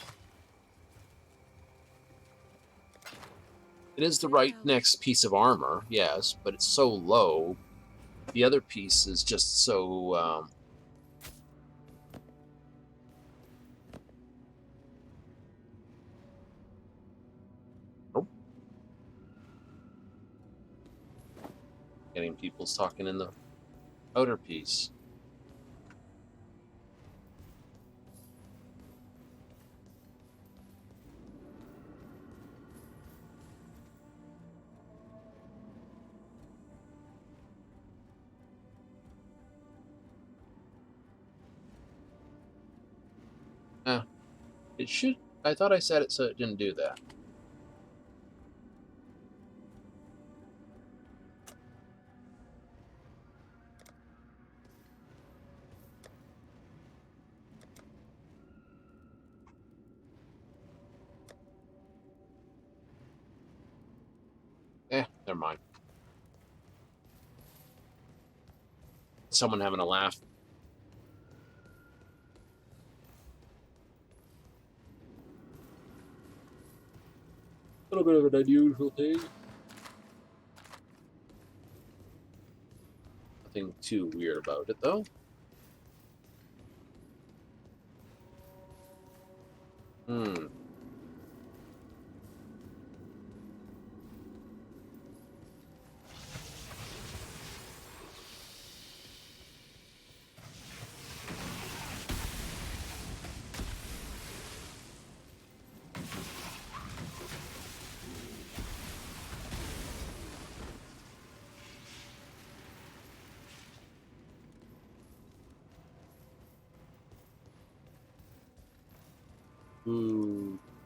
It is the right next piece of armor, yes, but it's so low. The other piece is just so nope. Getting people's talking in the outer piece. It should. I thought I set it so it didn't do that. Never mind. Someone having a laugh. A little bit of an unusual thing. Nothing too weird about it, though.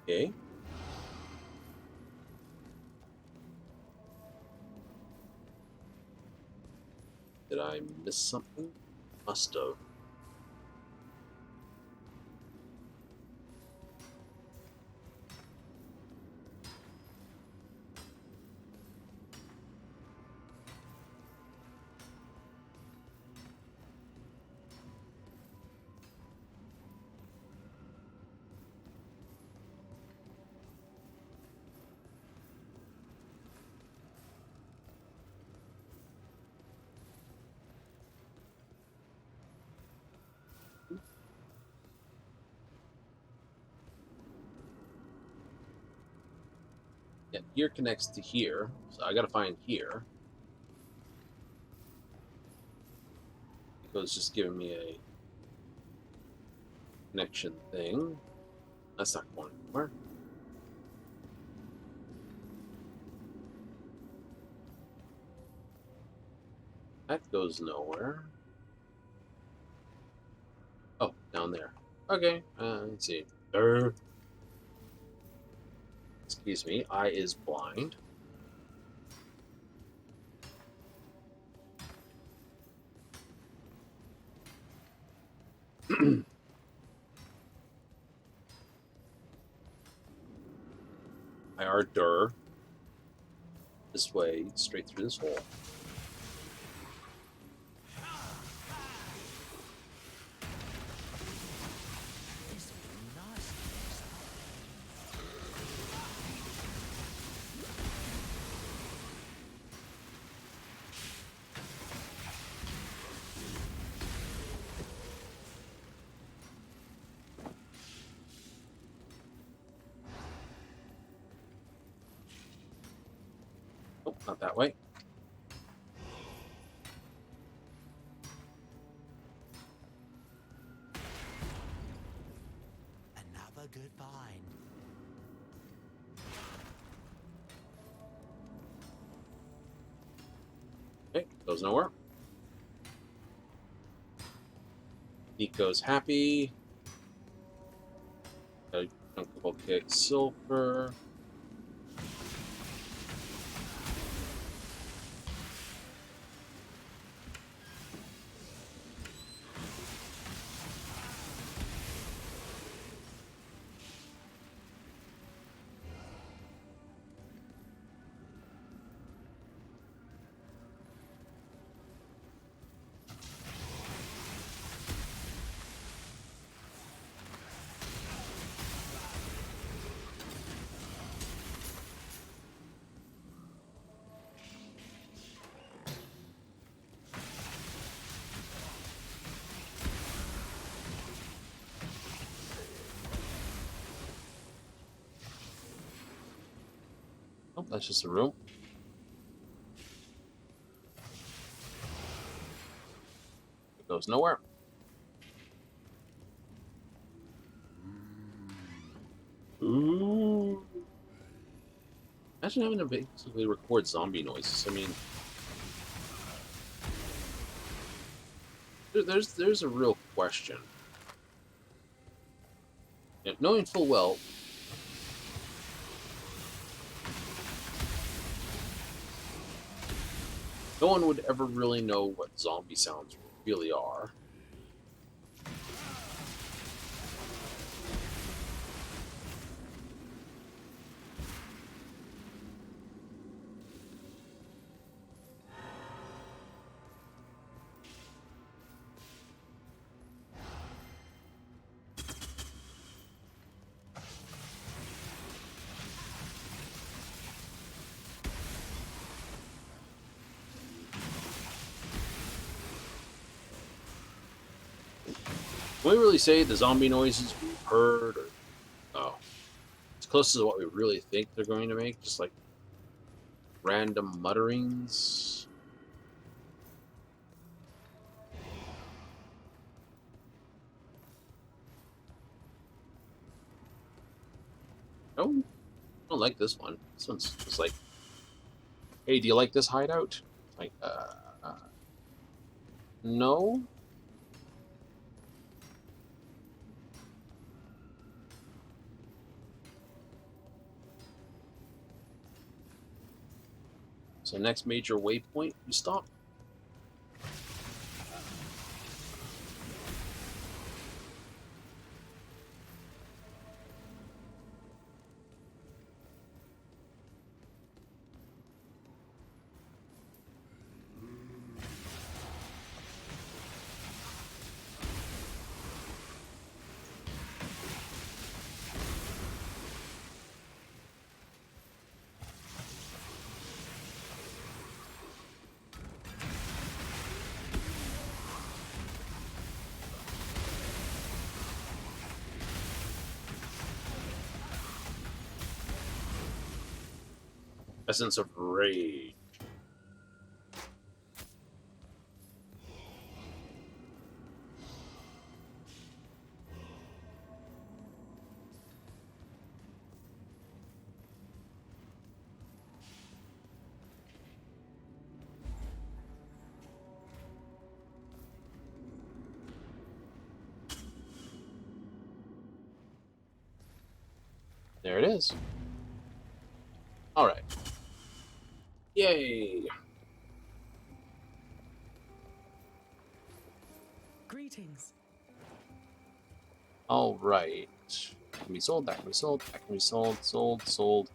Okay. Did I miss something? Must have. Yeah, here connects to here, so I gotta find here. It's just giving me a connection thing. That's not going anywhere. That goes nowhere. Oh, down there. Okay, let's see. Excuse me, eye is blind. I are dur. This way, straight through this hole. Oh, not that way. Another good find. Okay, goes nowhere. Nico's happy. Got a couple kick silver. Oh, that's just a room. It goes nowhere. Ooh. Imagine having to basically record zombie noises. I mean, there's a real question. You know, knowing full well no one would ever really know what zombie sounds really are. Can we really say the zombie noises we've heard or oh, as close to what we really think they're going to make? Just like random mutterings? Oh, I don't like this one. This one's just like, hey, do you like this hideout? Like, no? So next major waypoint, we stop. Essence of Rage. There it is. All right. Yay! Greetings. All right. That can be sold. That can be sold. That can be sold. Sold.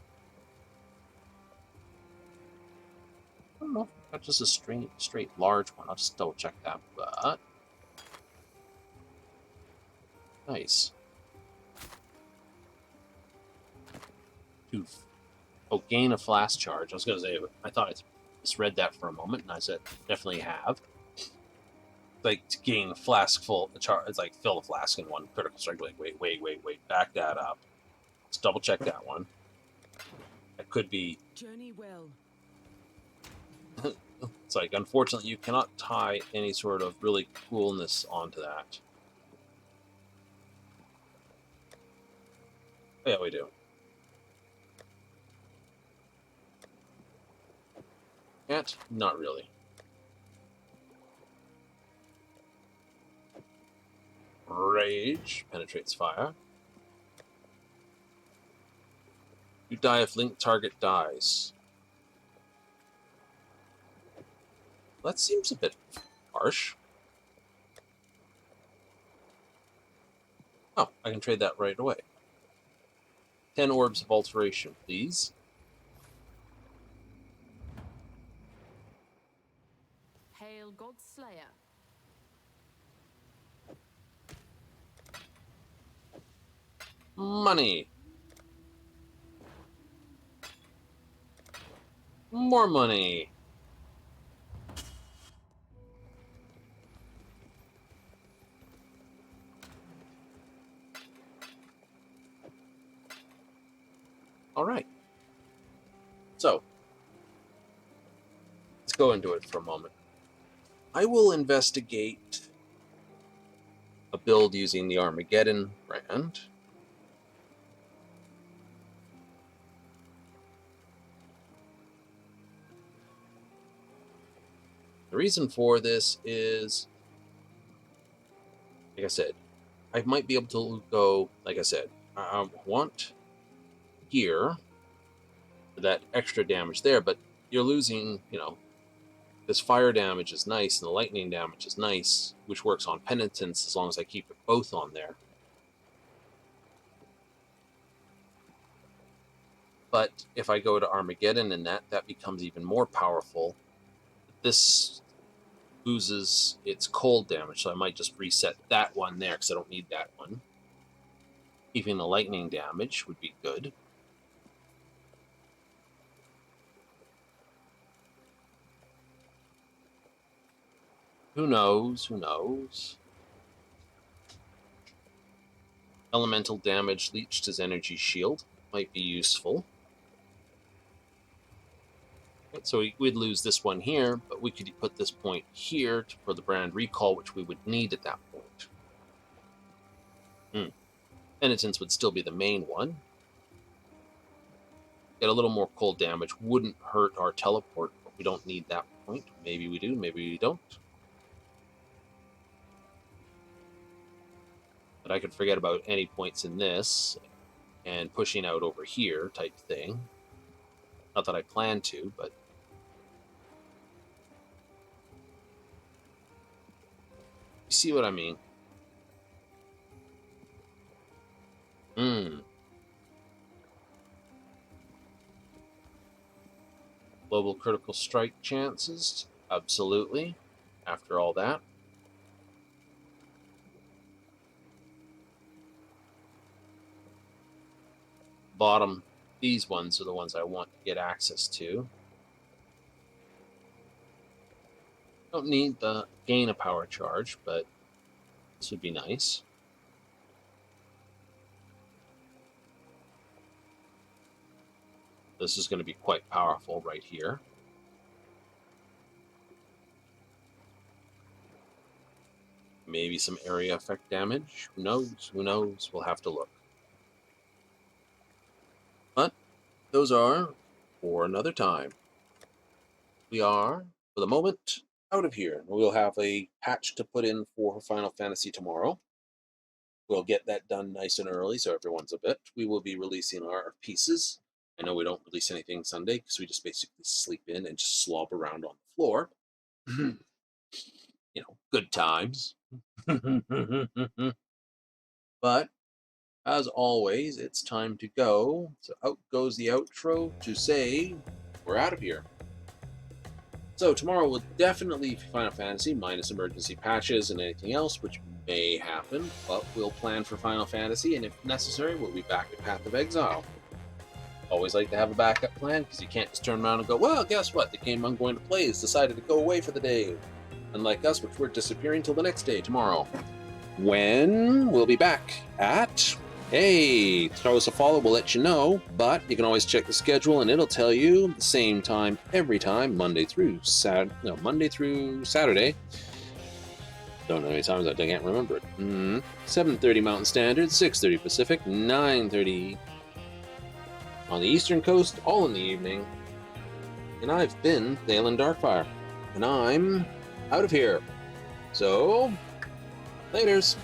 I don't know if that's just a straight large one. I'll just double check that. But nice. Oh, gain a flask charge. I was gonna say, I thought I just read that for a moment, and I said definitely have. Like to gain a flask full charge, it's like fill a flask in one critical strike. Like wait, back that up. Let's double check that one. That could be. Journey well. It's like, unfortunately, you cannot tie any sort of really coolness onto that. Yeah, we do. Can't? Not really. Rage penetrates fire. You die if linked target dies. That seems a bit harsh. Oh, I can trade that right away. 10 orbs of alteration, please. Hail Godslayer. Money. More money. All right. So, let's go into it for a moment. I will investigate a build using the Armageddon brand. The reason for this is, like I said, I might be able to go, like I said, I want here that extra damage there, but you're losing, this fire damage is nice and the lightning damage is nice, which works on penitence as long as I keep it both on there. But if I go to Armageddon and that becomes even more powerful, this loses its cold damage, so I might just reset that one there because I don't need that one. Keeping the lightning damage would be good. Who knows? Who knows? Elemental damage leached as energy shield might be useful. Right, so we'd lose this one here, but we could put this point here for the brand recall, which we would need at that point. Penitence would still be the main one. Get a little more cold damage wouldn't hurt our teleport, but we don't need that point. Maybe we do, maybe we don't. But I could forget about any points in this and pushing out over here type thing. Not that I plan to, but you see what I mean? Global critical strike chances? Absolutely. After all that. Bottom, these ones are the ones I want to get access to. Don't need the gain a power charge, but this would be nice. This is going to be quite powerful right here. Maybe some area effect damage. Who knows? Who knows? We'll have to look. But those are for another time. We are, for the moment, out of here. We'll have a patch to put in for Final Fantasy tomorrow. We'll get that done nice and early so everyone's a bit. We will be releasing our pieces. I know we don't release anything Sunday because we just basically sleep in and just slob around on the floor. You know, good times. But as always, it's time to go. So out goes the outro to say we're out of here. So tomorrow will definitely be Final Fantasy minus emergency patches and anything else which may happen, but we'll plan for Final Fantasy, and if necessary, we'll be back at Path of Exile. Always like to have a backup plan, because you can't just turn around and go, well, guess what? The game I'm going to play has decided to go away for the day. Unlike us, which we're disappearing till the next day, tomorrow. When we'll be back at... Hey, throw us a follow, we'll let you know, but you can always check the schedule and it'll tell you the same time every time, Monday through Saturday. Don't know how many times I can't remember it. 7:30 Mountain Standard, 6:30 Pacific, 9:30 on the Eastern Coast, all in the evening. And I've been Faith and Darkfyre, and I'm out of here. So, laters.